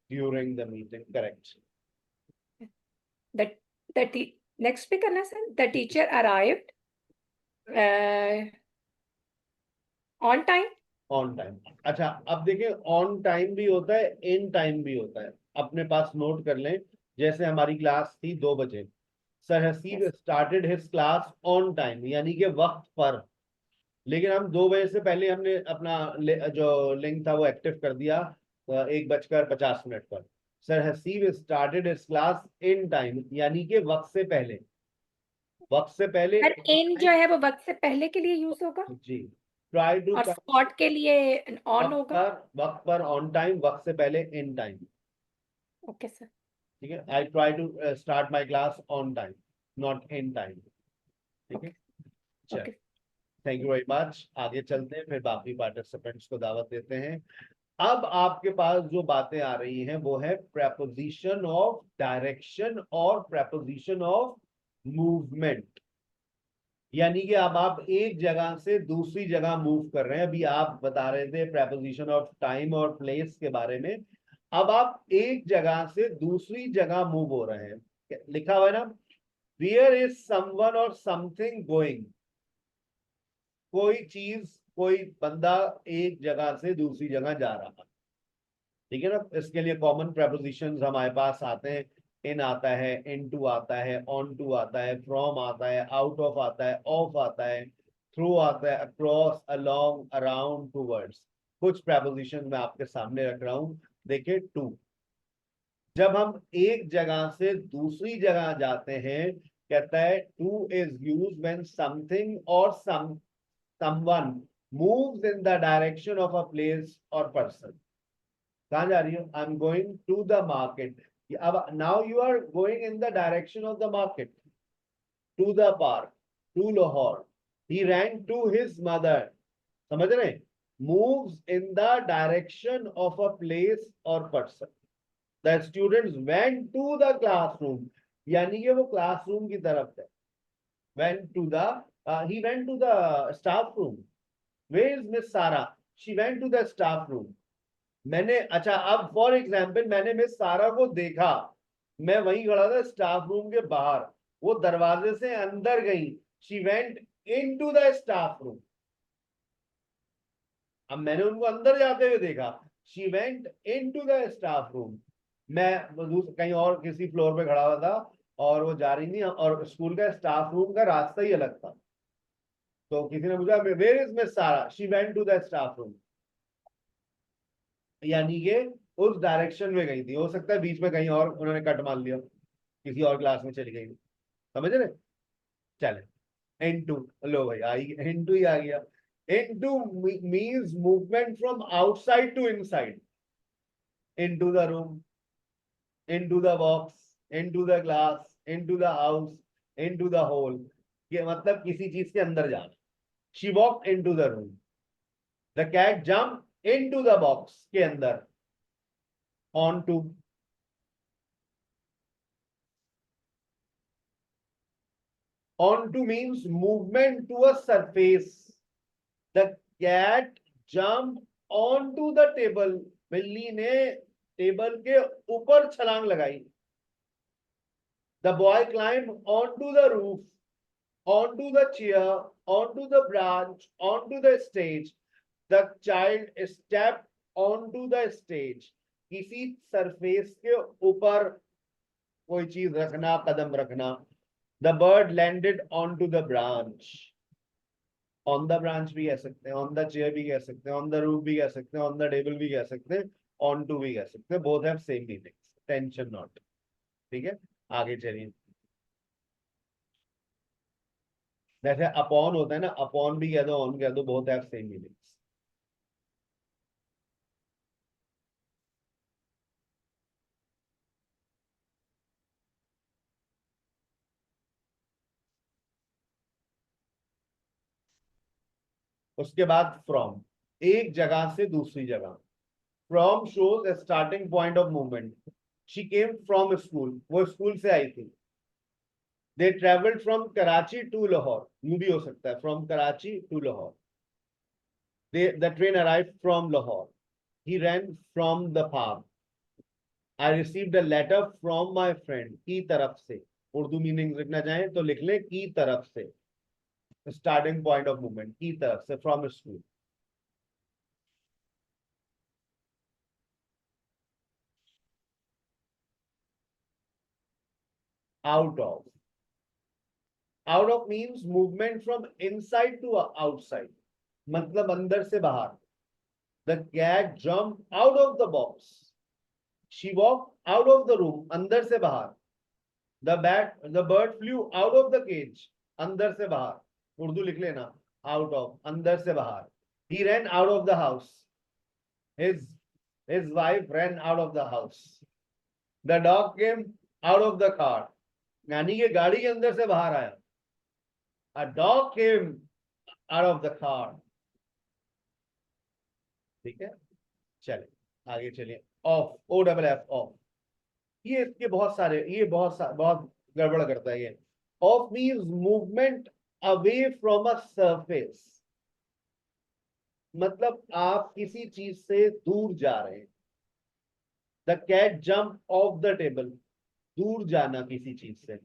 during the meeting, correct। Next पे करना sir. The teacher arrived on time. on time। अच्छा, अब देखिए on time भी होता है, in time भी होता है। अपने पास नोट कर लें, जैसे हमारी क्लास थी 2 बजे, sir Haseeb started his class on time, यानी कि वक्त पर। लेकिन हम 2 बजे से पहले हमने अपना जो लिंक था वो एक्टिव कर दिया 1:50 पर। Sir Haseeb started his class in time, यानी कि वक्त से पहले। वक्त से पहले और in जो है वो वक्त से पहले के लिए यूज होगा जी। ट्राई टू और स्पॉट के लिए ऑन होगा। वक्त पर ऑन टाइम, वक्त से पहले इन टाइम। Okay sir. ठीक है। I try to start my class on time, not in time. ठीक है, चल, थैंक यू वेरी मच। आगे चलते हैं, फिर बाकी पार्टिसिपेंट्स को दावत देते हैं। अब आपके पास जो बातें आ रही हैं वो है प्रेपोजिशन ऑफ डायरेक्शन और प्रेपोजिशन ऑफ मूवमेंट। यानी कि अब आप एक जगह से दूसरी जगह मूव कर रहे हैं। अभी आप बता रहे थे प्रेपोजिशन ऑफ टाइम और प्लेस के बारे में। अब आप एक जगह से दूसरी जगह मूव हो रहे हैं। लिखा हुआ है ना, वेयर इज समवन और समथिंग गोइंग। कोई चीज, कोई बंदा एक जगह से दूसरी जगह जा रहा है। ठीक है ना। इसके लिए कॉमन प्रेपोजिशंस हमारे पास आते हैं। इन आता है, इनटू आता है, ऑन टू आता है, फ्रॉम आता है, आउट ऑफ आता है, ऑफ आता है, थ्रू आता है, अक्रॉस, अलोंग, अराउंड, टूवर्ड्स। कुछ प्रेपोजिशन मैं आपके सामने रख रहा हूं। देखिए, टू। जब हम एक जगह से दूसरी जगह जाते हैं, कहता है two is used when something और someone moves in the direction of a place or person। कहाँ जा रही हो? I'm going to the market। अब now you are going in the direction of the market, to the park, to Lahore। He ran to his mother। समझ रहे? Moves in the direction of a place or person। The students went to the classroom, यानी कि वो classroom की तरफ है। Went to the he went to the staff room। Where is Miss Sara? She went to the staff room. मैंने अच्छा अब for example मैंने मिस सारा को देखा, मैं वहीं खड़ा था स्टाफ रूम के बाहर, वो दरवाजे से अंदर गई, she went into the staff room. अब मैंने उनको अंदर जाते हुए देखा, she went into the staff room. मैं कहीं और किसी फ्लोर पे खड़ा हुआ था और वो जा रही थी, और स्कूल का स्टाफ रूम का रास्ता ही अलग था। तो किसी ने पूछा where is miss Sara? She went to the staff room, यानी कि उस डायरेक्शन में गई थी। हो सकता है बीच में कहीं और उन्होंने कट मार लिया, किसी और क्लास में चली गई, समझ रहे? चले इनटू, लो भाई आई इनटू ही आ गया। Into means movement from outside to inside, into the room, into the box, into the class, into the house, into the hole, ये मतलब किसी चीज के अंदर जाना। She walked into the room, the cat jump into the box के अंदर, on to, on to means movement to a surface. The cat jumped onto the table. बिल्ली ने टेबल के ऊपर छलांग लगाई. The boy climbed onto the roof, onto the chair, onto the branch, onto the stage. The child stepped onto the stage. किसी surface के ऊपर कोई चीज रखना, कदम रखना. The bird landed onto the branch. On the branch भी कह सकते हैं, on the chair भी कह सकते हैं, on the roof भी कह सकते हैं, on the table भी कह सकते हैं, onto भी कह सकते हैं. Both have same meanings. Tension not. ठीक है, आगे चलिए. जैसे अपॉन होता है ना, अपॉन भी कह दो, ऑन कह दो, both have same meanings. उसके बाद फ्रॉम, एक जगह से दूसरी जगह. From shows a starting point of movement. She came from school. वो स्कूल से आई थी. They traveled from Karachi to Lahore. यूं भी हो सकता है, from Karachi to Lahore. The train arrived from Lahore. He ran from the farm. I received a letter from my friend. की तरफ से. उर्दू मीनिंग लिखना चाहें तो लिख ले, की तरफ से. Starting point of movement, की तरफ से, from school. Out of. Out of means movement from inside to outside. मतलब अंदर से बाहर. The cat jumped out of the box. She walked out of the room. अंदर से बाहर. The bird flew out of the cage. अंदर से बाहर. उर्दू लिख लेना. Out of, अंदर से बाहर. He ran out of the house. His wife ran out of the house. The dog came out of the car. यानी कि गाड़ी के अंदर से बाहर आया. A dog came out of the car. ठीक है, चले आगे चलिए. Off, OFF, off. ये इसके बहुत सारे, ये बहुत गड़बड़ करता है ये. Off means movement away from a surface. मतलब आप किसी चीज से दूर जा रहे हैं. The cat jumped off the table. दूर जाना किसी चीज से.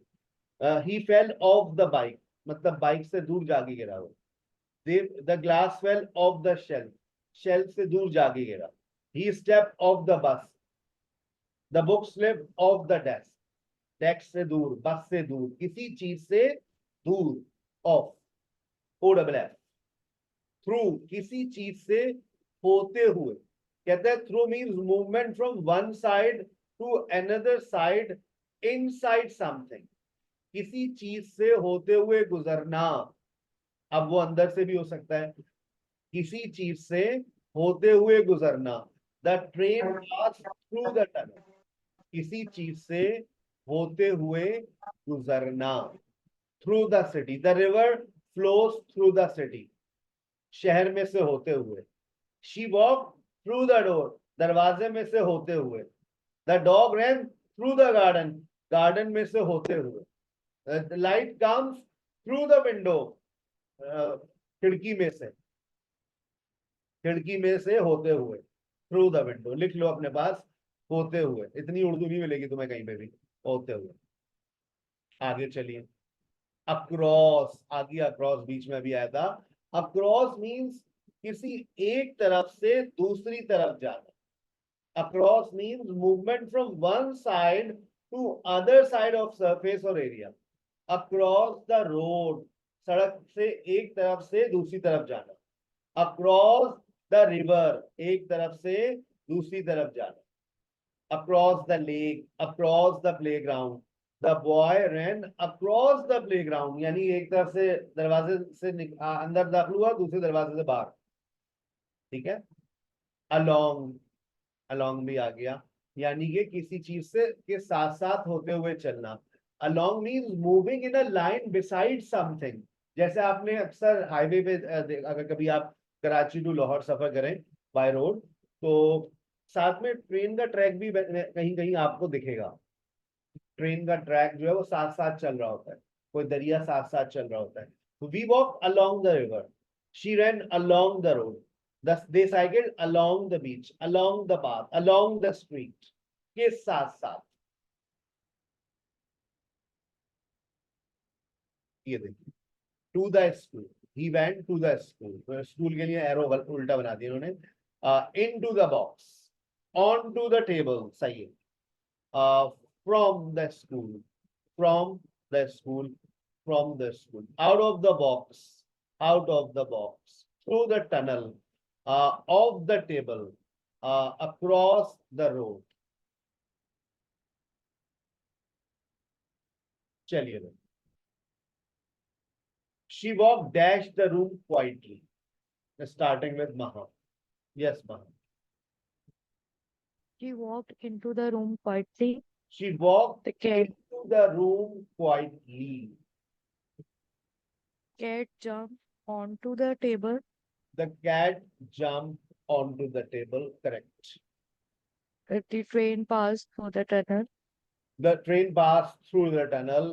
He fell off the bike. मतलब बाइक से दूर जाके गिरा वो. The glass fell off the shelf. Shelf से दूर जाके गिरा. He stepped off the bus. The book slipped off the desk. Desk से दूर, बस से दूर, किसी चीज से दूर. Off, OFF. Through, किसी चीज से होते हुए. कहते हैं through means movement from one side to another side inside something. किसी चीज से होते हुए गुजरना. अब वो अंदर से भी हो सकता है. किसी चीज से होते हुए गुजरना. The train passed through the tunnel. किसी चीज से होते हुए गुजरना. Through the city. The river flows through the city. शहर में से होते हुए. She walked through the door. दरवाजे में से होते हुए. The dog ran through the garden. Garden में से होते हुए. The light comes through the window. खिड़की में से. खिड़की में से होते हुए, थ्रू द विंडो लिख लो अपने पास, होते हुए, इतनी उर्दू नहीं मिलेगी तुम्हें कहीं पे भी, होते हुए। आगे चलिए, अक्रॉस आ गया, अक्रॉस बीच में भी आया था। अक्रॉस मींस किसी एक तरफ से दूसरी तरफ जाना। Across means movement from one side to other side of surface और एरिया। अक्रॉस द रोड, सड़क से एक तरफ से दूसरी तरफ जाना। अक्रॉस द रिवर, एक तरफ से दूसरी तरफ जाना। Across the lake, across the playground. The boy ran across the playground, यानी एक तरफ से दरवाजे से अंदर दाखिल हुआ, दूसरे दरवाजे से बाहर। ठीक है। अलोंग, अलोंग भी आ गया, यानी कि किसी चीज से के साथ साथ होते हुए चलना। Along means moving in a line beside something. जैसे आपने अक्सर हाईवे पे अगर कभी आप कराची टू लाहौर सफर करें बाय रोड, तो साथ में ट्रेन का ट्रैक भी कहीं कहीं आपको दिखेगा। ट्रेन का ट्रैक जो है वो साथ साथ चल रहा होता है, कोई दरिया साथ साथ चल रहा होता है। तो we walk along the river, she ran along the road, they cycle along the beach, along the path, along the street, के साथ साथ। ये देखिए, to the school, he went to the school, school के लिए एरो उल्टा बना दिया उन्होंने। Into the box, onto the table, सही है। from the school, from the school, from the school, out of the box, out of the box, through the tunnel, off the table, across the road. चलिए, she walked dash the room quietly, starting with Maha. Yes, Maha. She walked into the room quietly. She walked The cat, into the room quietly. cat jumped onto the table. The cat jumped onto the table. Correct. The train passed through the tunnel. The train passed through the tunnel.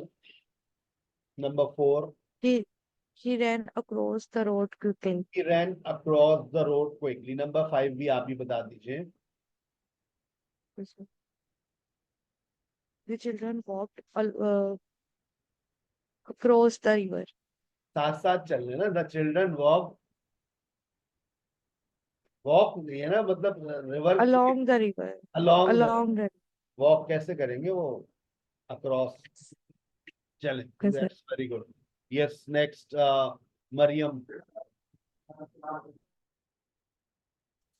Number 4. He ran across the road quickly. He ran across the road quickly. Number 5 भी आप ही बता दीजिए। The children walked across the river. साथ साथ चल रहे ना, the children walk नहीं है ना, मतलब river Along the river. along Along the walk कैसे करेंगे वो, across। चलें, Yes, sir. that's very good. Yes, next, Mariam,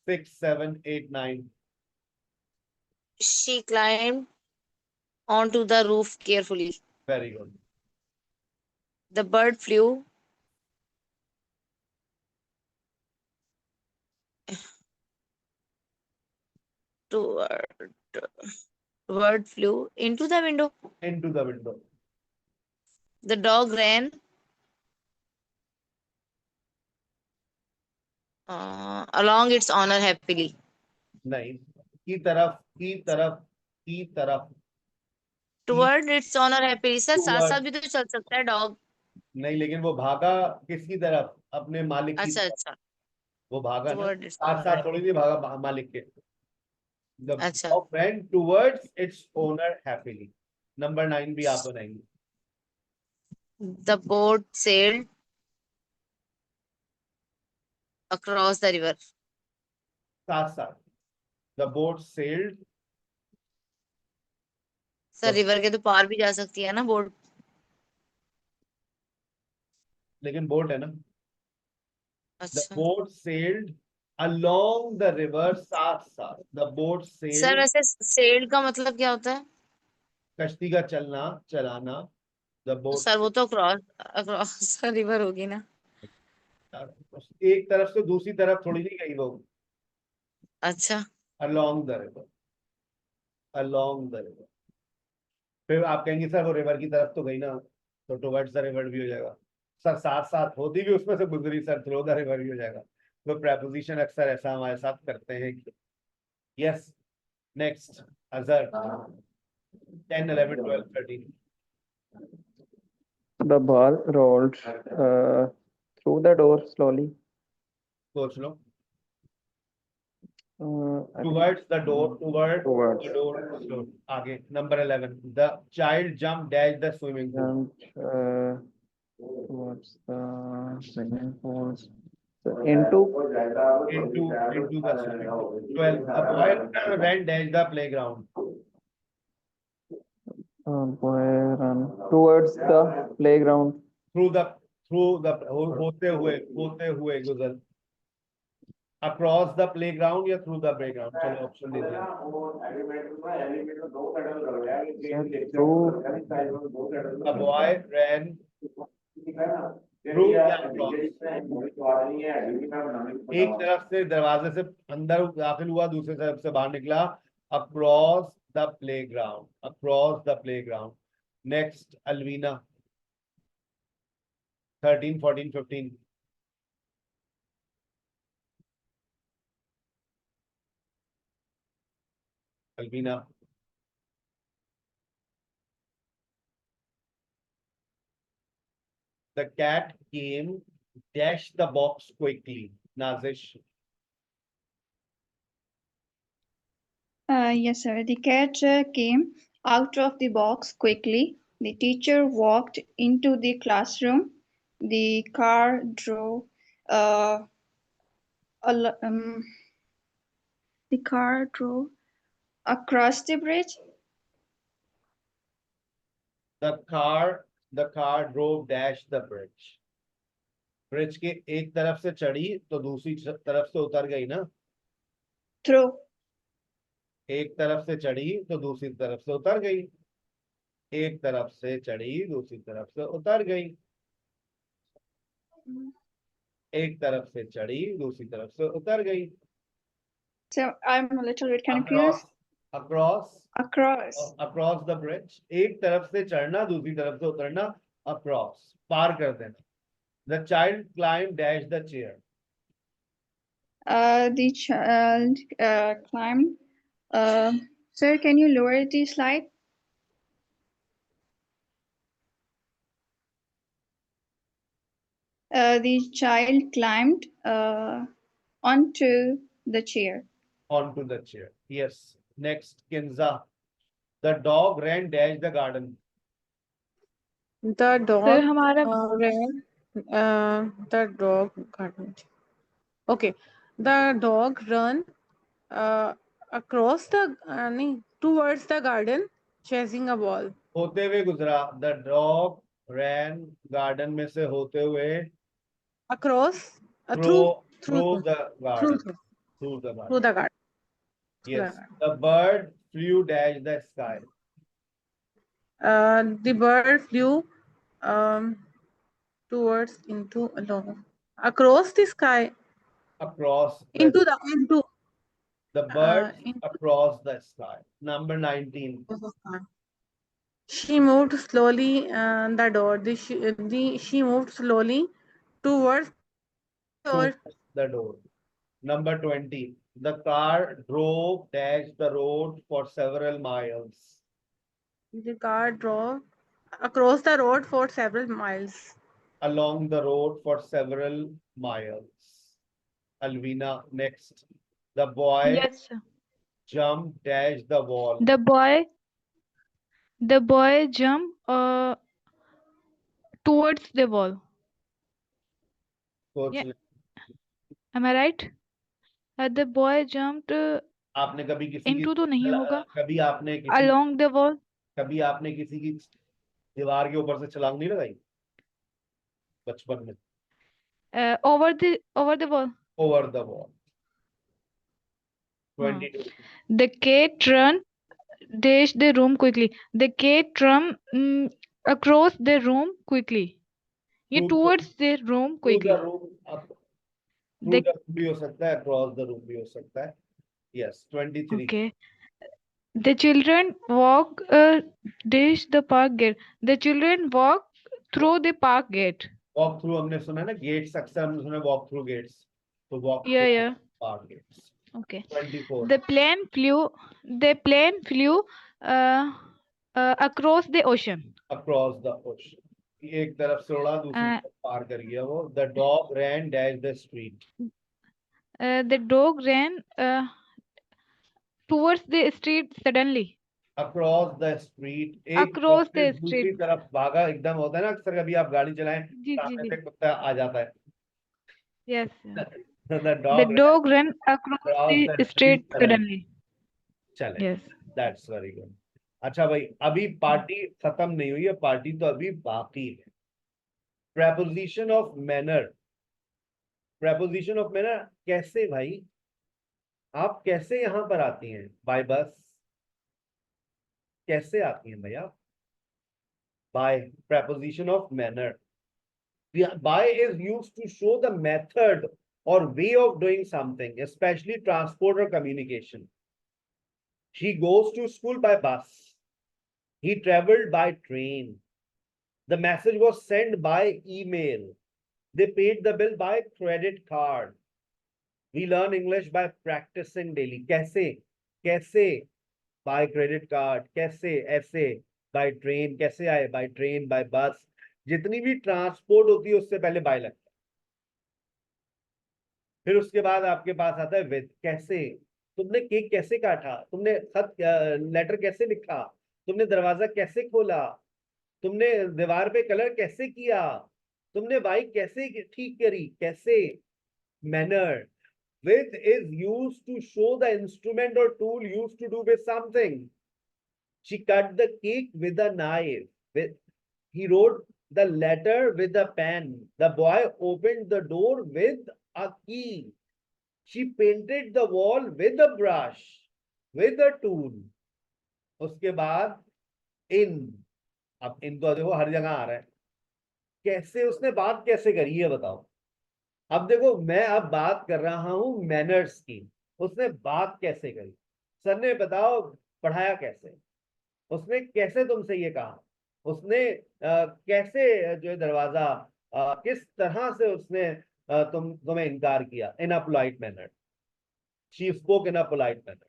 6, 7, 8, 9. She climbed onto the roof carefully. Very good. The bird flew into the window. Into the window. The dog ran along its owner happily. नहीं, की तरफ, की तरफ, की तरफ। Toward its owner happily. Sir साथ Toward- साथ भी तो चल सकता है डॉग। नहीं, लेकिन वो भागा किसकी तरफ, अपने मालिक की अच्छा तरफ। अच्छा। वो भागा ना, Toward its साथ owner. साथ थोड़ी नहीं भागा मालिक के। The अच्छा। dog ran towards its owner happily. Number 9 भी आप बनाएंगे। The boat sailed across the river. साथ साथ। The boat sailed, sir river के तो पार भी जा सकती है ना बोट। लेकिन बोट है ना। The अच्छा boat sailed along the river, साथ साथ। The boat सर sailed, वैसे सेल का मतलब क्या होता है? कश्ती का चलना, चलाना। The boat सर वो तो अक्रॉस रिवर होगी ना। एक तरफ से दूसरी तरफ थोड़ी नहीं गई वो, अच्छा along the river, along the river। फिर आप कहेंगे सर वो रिवर की तरफ तो गई ना, तो टुवर्ड्स द रिवर भी हो जाएगा। सर साथ साथ होती भी उसमें से गुजरी, सर थ्रू द रिवर भी हो जाएगा। तो प्रेपोजिशन अक्सर ऐसा हमारे साथ करते हैं। Yes, next Azhar, 10, 11, 12, 13। The ball rolled through the door slowly. सोच लो। I think towards the door, towards towards. the door. So, आगे number 11. The child jumped dash the swimming pool. Jumped towards the swimming pools. So into Into the swimming pool. 12. A boy ran dash the playground. boy run towards the playground. Through the होते हुए गुजर. Across the playground या through the playground. चलो option दीजिए. A boy ran through the across. एक तरफ से दरवाजे से अंदर दाखिल हुआ, दूसरी तरफ से बाहर निकला. Across the playground. Across the playground. Next, Alvina. 13, 14, 15. Alvina. The cat came, dashed the box quickly. Nazish. Yes, sir. The cat came out of the box quickly. The teacher walked into the classroom. The car drove. The car drove across the bridge. The car drove dash the bridge. Bridge के एक तरफ से चढ़ी तो दूसरी तरफ से उतर गई ना. Through. एक तरफ से चढ़ी तो दूसरी तरफ से उतर गई. एक तरफ से चढ़ी दूसरी तरफ से उतर गई. एक तरफ से चढ़ी दूसरी तरफ से उतर गई. So I'm a little bit confused. Across the bridge. एक तरफ से चढ़ना दूसरी तरफ से उतरना. Across. पार कर देना. The child climbed dash the chair. The child climbed. Sir, can you lower the slide? The child climbed onto the chair. Onto the chair. Yes. Next, Kinza. The dog ran dash the garden. The dog sir हमारा ran the dog garden. Okay, the dog run across the नहीं, towards the garden chasing a ball. होते हुए गुजरा. The dog ran garden में से होते हुए Across through through the garden. Through the garden. through the garden. Yes. The bird flew dash the sky. The bird flew towards into along across the sky Across into the bird across the sky. Number 19. She moved slowly the door. She moved slowly towards the door. Number 20. The car drove dash the road for several miles. The car drove across the road for several miles. Along the road for several miles. Alvina, next. The boy yes sir. jumped dash the wall. The boy jumped towards the wall. Yeah. Am I right? The boy jumped आपने कभी किसी into तो नहीं होगा. कभी आपने किसी Along the wall. कभी आपने किसी की दीवार के ऊपर से छलांग नहीं लगाई बचपन में? Over the wall. Over the wall. 22. The cat ran dash the room quickly. The cat ran across the room quickly. Yeah, towards the room quickly. Through the room भी हो सकता है, across the room भी हो सकता है. Yes, 23. Okay. The children walk dash the park gate. The children walk through the park gate. Walk through हमने सुना ना, gates अक्सर हमने सुना walk through gates. तो walk Yeah, through yeah. park gates. Okay. 24. The plane flew across the ocean. Across the ocean. एक तरफ से उड़ा दूसरी तरफ पार कर गया वो. The dog ran dash the street. The dog ran towards the street suddenly. Across the street, एक Across से the दूसरी street. तरफ भागा, एकदम होता है ना अक्सर, कभी आप गाड़ी चलाएं जी जी सामने जी. से कुत्ता आ जाता है। Yes. The The dog dog ran across across the the street street suddenly. suddenly. चले, Yes. That's very good. अच्छा भाई, अभी पार्टी खत्म नहीं हुई है, पार्टी तो अभी बाकी है। Preposition of manner, preposition of manner कैसे भाई, आप कैसे यहां पर आती हैं? बाय बस कैसे आती हैं भैया? By, preposition of manner. By is used to show the method or way of doing something, especially transport or communication. She goes to school by bus. He traveled by train. The message was sent by email. They paid the bill by credit card. We learn English by practicing daily. कैसे? कैसे? By credit card. कैसे? ऐसे? By train. कैसे आए? By train, by bus. जितनी भी transport होती है उससे पहले बाय लगता है। फिर उसके बाद आपके पास आता है विद। कैसे? तुमने केक कैसे काटा? तुमने खत लेटर कैसे लिखा? तुमने दरवाजा कैसे खोला? तुमने दीवार पे कलर कैसे किया? तुमने बाइक कैसे ठीक करी? कैसे? Manner. With is used to show the instrument or tool used to do with something. She cut the cake with a knife. He wrote the letter with a pen. The boy opened the door with a key. She painted the wall with a brush, with a tool. उसके बाद in, अब in तो देखो हर जगह आ रहा है। कैसे उसने बात कैसे करी है बताओ? अब देखो, मैं अब बात कर रहा हूं मैनर्स की, उसने बात कैसे करी? सर ने बताओ पढ़ाया कैसे? उसने कैसे तुमसे ये कहा? उसने कैसे जो है दरवाजा किस तरह से उसने तुम्हें इनकार किया? In a polite manner. She spoke in a polite manner.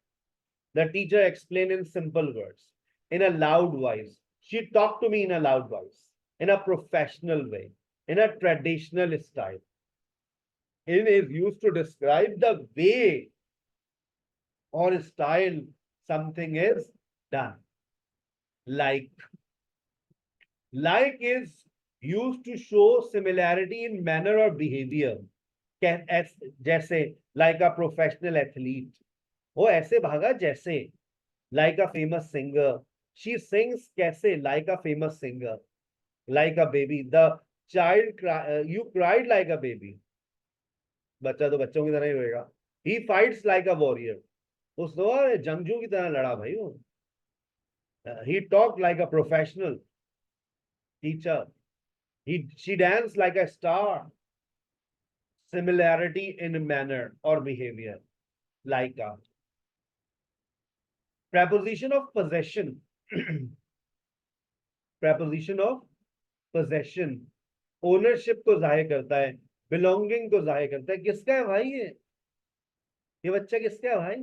The teacher explain in simple words, in a loud voice. She talk to me in a loud voice, in a professional way, in a traditional style. In is used to describe the way or style something is done. Like is used to show similarity in manner or behavior. जैसे like a professional athlete, वो ऐसे भागा जैसे। Like a famous singer, she sings कैसे? Like a famous singer। Like a baby, the child you cried like a baby। बच्चा तो बच्चों की तरह ही रहेगा। He fights like a warrior, उस दौर जंगजू की तरह लड़ा भाई वो। He talked like a professional teacher. She danced like a star। Similarity in manner or behavior, like a preposition of possession। preposition of possession ownership को जाहिर करता है, बिलोंगिंग को जाहिर करता है। किसका है भाई ये बच्चा किसका है भाई?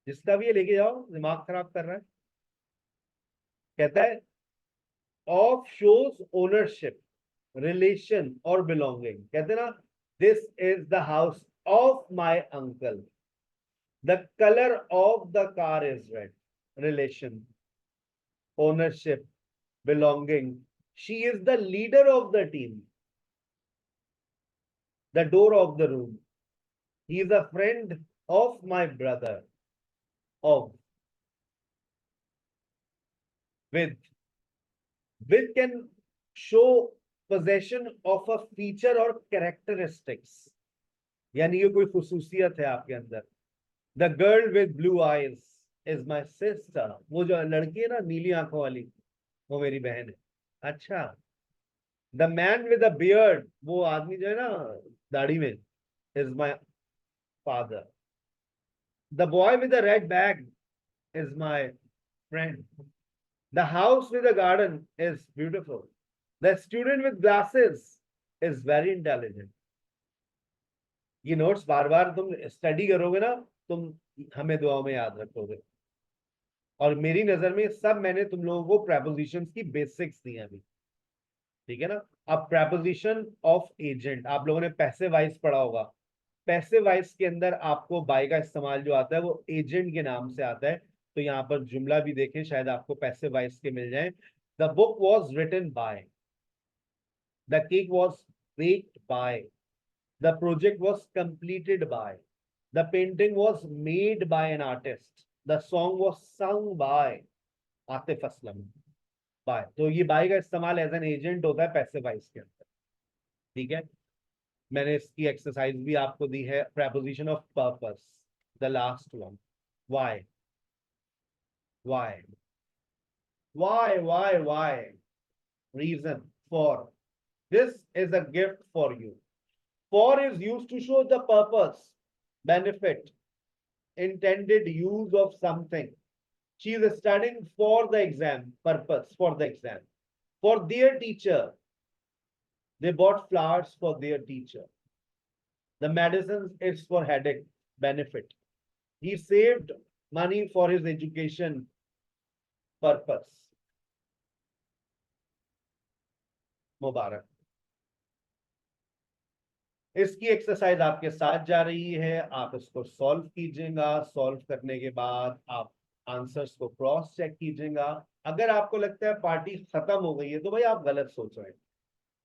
जिसका भी ये लेके जाओ, दिमाग खराब कर रहा है। कहता है ऑफ शोज ओनरशिप, रिलेशन और बिलोंगिंग। कहते ना, this is the house of my uncle. The colour of the car is red. Relation, ownership, belonging. She is the leader of the team. The door of the room. He is a friend of my brother. Of. With can show possession of a feature or characteristics. यानी ये कोई खुसूसियत है आपके अंदर। The girl with blue eyes is my sister. वो जो लड़की है ना नीली आंखों वाली, वो मेरी बहन है। अच्छा। The man with a beard, वो आदमी जो है ना दाढ़ी में, is my father. The boy with the red bag is my friend. The house with a garden is beautiful. The student with glasses is very intelligent. ये notes बार बार तुम study करोगे ना, तुम हमें दुआओं में याद रखोगे। और मेरी नजर में सब मैंने तुम लोगों को प्रेपोजिशंस की बेसिक्स दी हैं अभी, ठीक है ना। अब प्रेपोजिशन ऑफ एजेंट आप लोगों ने पैसे वाइज पढ़ा होगा। पैसिव वॉइस के अंदर आपको बाय का इस्तेमाल जो आता है वो एजेंट के नाम से आता है। तो यहाँ पर जुमला भी देखें, शायद आपको पैसिव वॉइस के मिल जाए। The book was written by, the cake was baked by, the project was completed by, the painting was made by an artist, the song was sung by Atif Aslam. By, तो ये बाय का इस्तेमाल as an agent होता है passive voice के अंदर। ठीक है, मैंने इसकी एक्सरसाइज भी आपको दी है। preposition of purpose, the last one, why, why, why, reason, for, this is a gift for you. For is used to show the purpose, benefit, intended use of something. She is studying for the exam, purpose, for the exam. For their teacher, they bought flowers for their teacher. The medicine is for headache, benefit. He saved money for his education purpose. मुबारक। इसकी exercise आपके साथ जा रही है, आप इसको solve कीजिएगा। Solve करने के बाद आप आंसर्स को क्रॉस चेक कीजिएगा। अगर आपको लगता है पार्टी खत्म हो गई है तो भाई आप गलत सोच रहे हैं।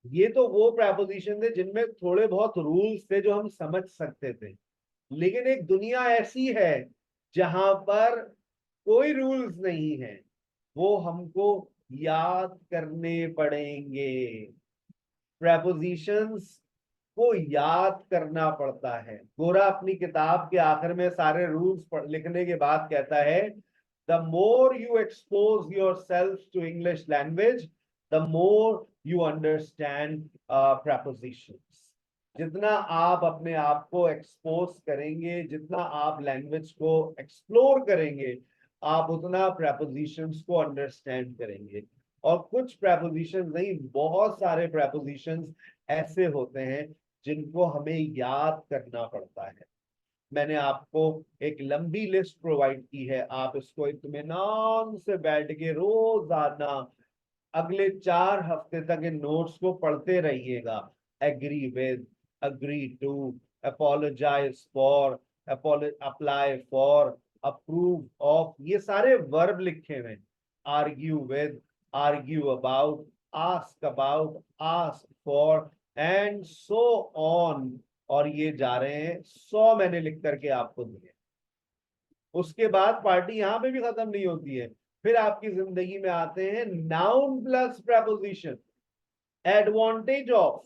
ये तो वो प्रेपोजिशन थे जिनमें थोड़े बहुत रूल्स थे जो हम समझ सकते थे, लेकिन एक दुनिया ऐसी है जहां पर कोई रूल्स नहीं है, वो हमको याद करने पड़ेंगे। प्रेपोजिशंस को याद करना पड़ता है। गोरा अपनी किताब के आखिर में सारे रूल्स लिखने के बाद कहता है, the more you expose yourself to English language the more you understand prepositions. जितना आप अपने आप को एक्सपोज करेंगे, जितना आप लैंग्वेज को एक्सप्लोर करेंगे, आप उतना prepositions को अंडरस्टैंड करेंगे। और कुछ prepositions नहीं, बहुत सारे prepositions ऐसे होते हैं जिनको हमें याद करना पड़ता है। मैंने आपको एक लंबी लिस्ट प्रोवाइड की है, आप इसको इत्मीनान से बैठ के रोजाना अगले 4 हफ्ते तक इन नोट्स को पढ़ते रहिएगा। Agree with, agree to, apologize for, apply for, approve of, ये सारे वर्ब लिखे हुए हैं। Argue with, argue about, ask for and so on. और ये जा रहे हैं 100 मैंने लिख करके आपको दिए। उसके बाद पार्टी यहां पे भी खत्म नहीं होती है। फिर आपकी जिंदगी में आते हैं noun plus preposition, advantage of,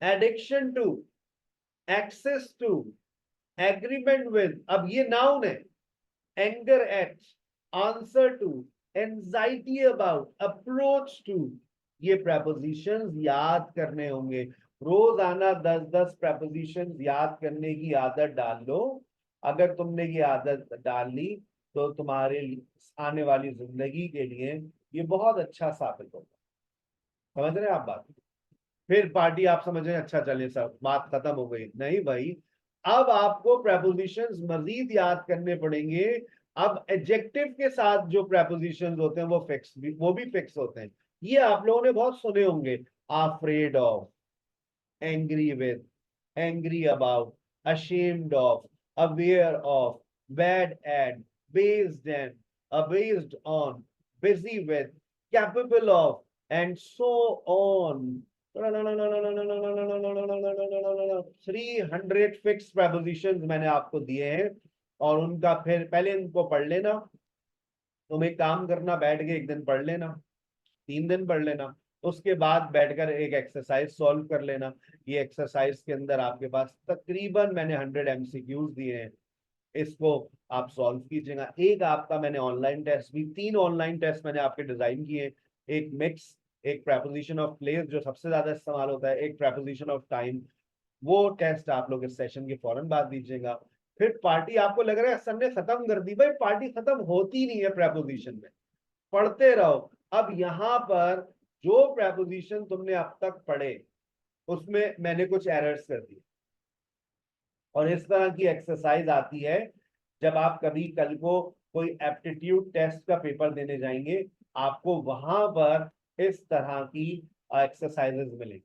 addiction to, access to, agreement with. अब ये नाउन है। Anger at, answer to, anxiety about, approach to. ये प्रेपोजिशंस याद करने होंगे। रोजाना 10-10 प्रेपोजिशंस याद करने की आदत डाल लो। अगर तुमने ये आदत डाल ली तो तुम्हारे आने वाली जिंदगी के लिए ये बहुत अच्छा साबित होगा। समझ रहे हैं आप बात? फिर पार्टी आप समझ रहे हैं, अच्छा चलिए सब बात खत्म हो गई। नहीं भाई, अब आपको प्रेपोजिशंस मजीद याद करने पड़ेंगे। अब एडजेक्टिव के साथ जो प्रेपोजिशंस होते हैं वो भी फिक्स होते हैं। ये आप लोगों ने बहुत सुने होंगे। Afraid of, angry with, angry about, ashamed of, aware of, bad at, based in, based on, busy with, capable of, and so on. 300 fix prepositions मैंने आपको दिए हैं और उनका फिर पहले इनको पढ़ लेना। तुम एक काम करना, बैठ के एक दिन पढ़ लेना, 3 दिन पढ़ लेना, उसके बाद बैठकर एक एक्सरसाइज सॉल्व कर लेना। ये एक्सरसाइज के अंदर आपके पास तकरीबन मैंने 100 MCQs दिए हैं, इसको आप सॉल्व कीजिएगा। एक आपका मैंने ऑनलाइन टेस्ट भी, 3 ऑनलाइन टेस्ट मैंने आपके डिजाइन किए। एक मिक्स, एक प्रेपोजिशन ऑफ प्लेस जो सबसे ज्यादा इस्तेमाल होता है, एक प्रेपोजिशन ऑफ टाइम। वो टेस्ट आप लोग इस सेशन के फौरन बाद दीजिएगा। फिर पार्टी आपको लग रहा है सर ने खत्म कर दी, भाई पार्टी खत्म होती नहीं है प्रेपोजिशन में, पढ़ते रहो। अब यहाँ पर जो प्रेपोजिशन तुमने अब तक पढ़े उसमें मैंने कुछ एरर्स कर दिए, और इस तरह की एक्सरसाइज आती है जब आप कभी कल को कोई एप्टीट्यूड टेस्ट का पेपर देने जाएंगे, आपको वहां पर इस तरह की एक्सरसाइजेस मिलेंगी।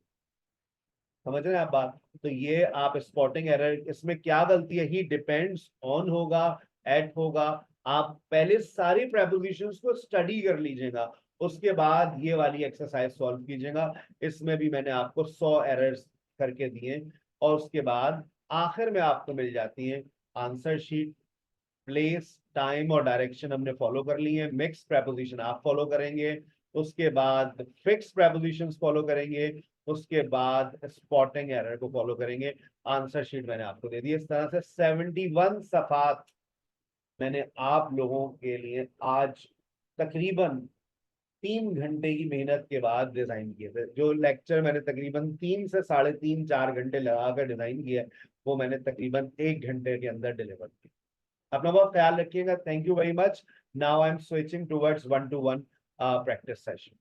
समझ रहे हैं आप बात? तो ये आप स्पॉटिंग एरर, इसमें क्या गलती है, ही डिपेंड्स ऑन होगा, एट होगा। आप पहले सारी प्रेपोजिशंस को स्टडी कर लीजिएगा, उसके बाद ये वाली एक्सरसाइज सॉल्व कीजिएगा। इसमें भी मैंने आपको 100 एरर्स करके दिए, और उसके बाद आखिर में आपको मिल जाती है आंसर शीट। प्लेस, टाइम और डायरेक्शन हमने फॉलो कर ली है, मिक्स प्रेपोजिशन आप फॉलो करेंगे, उसके बाद फिक्स प्रेपोजिशंस फॉलो करेंगे, उसके बाद स्पॉटिंग एरर को फॉलो करेंगे। आंसर शीट मैंने आपको दे दी। इस तरह से 71 सफात मैंने आप लोगों के लिए आज तकरीबन 3 घंटे की मेहनत के बाद डिजाइन किए थे। जो लेक्चर मैंने तकरीबन 3 से 3.5-4 घंटे लगाकर डिजाइन किया, वो मैंने तकरीबन 1 घंटे के अंदर डिलीवर किया। अपना बहुत ख्याल रखिएगा। Thank you very much. Now I am switching towards 1-to-1 practice session.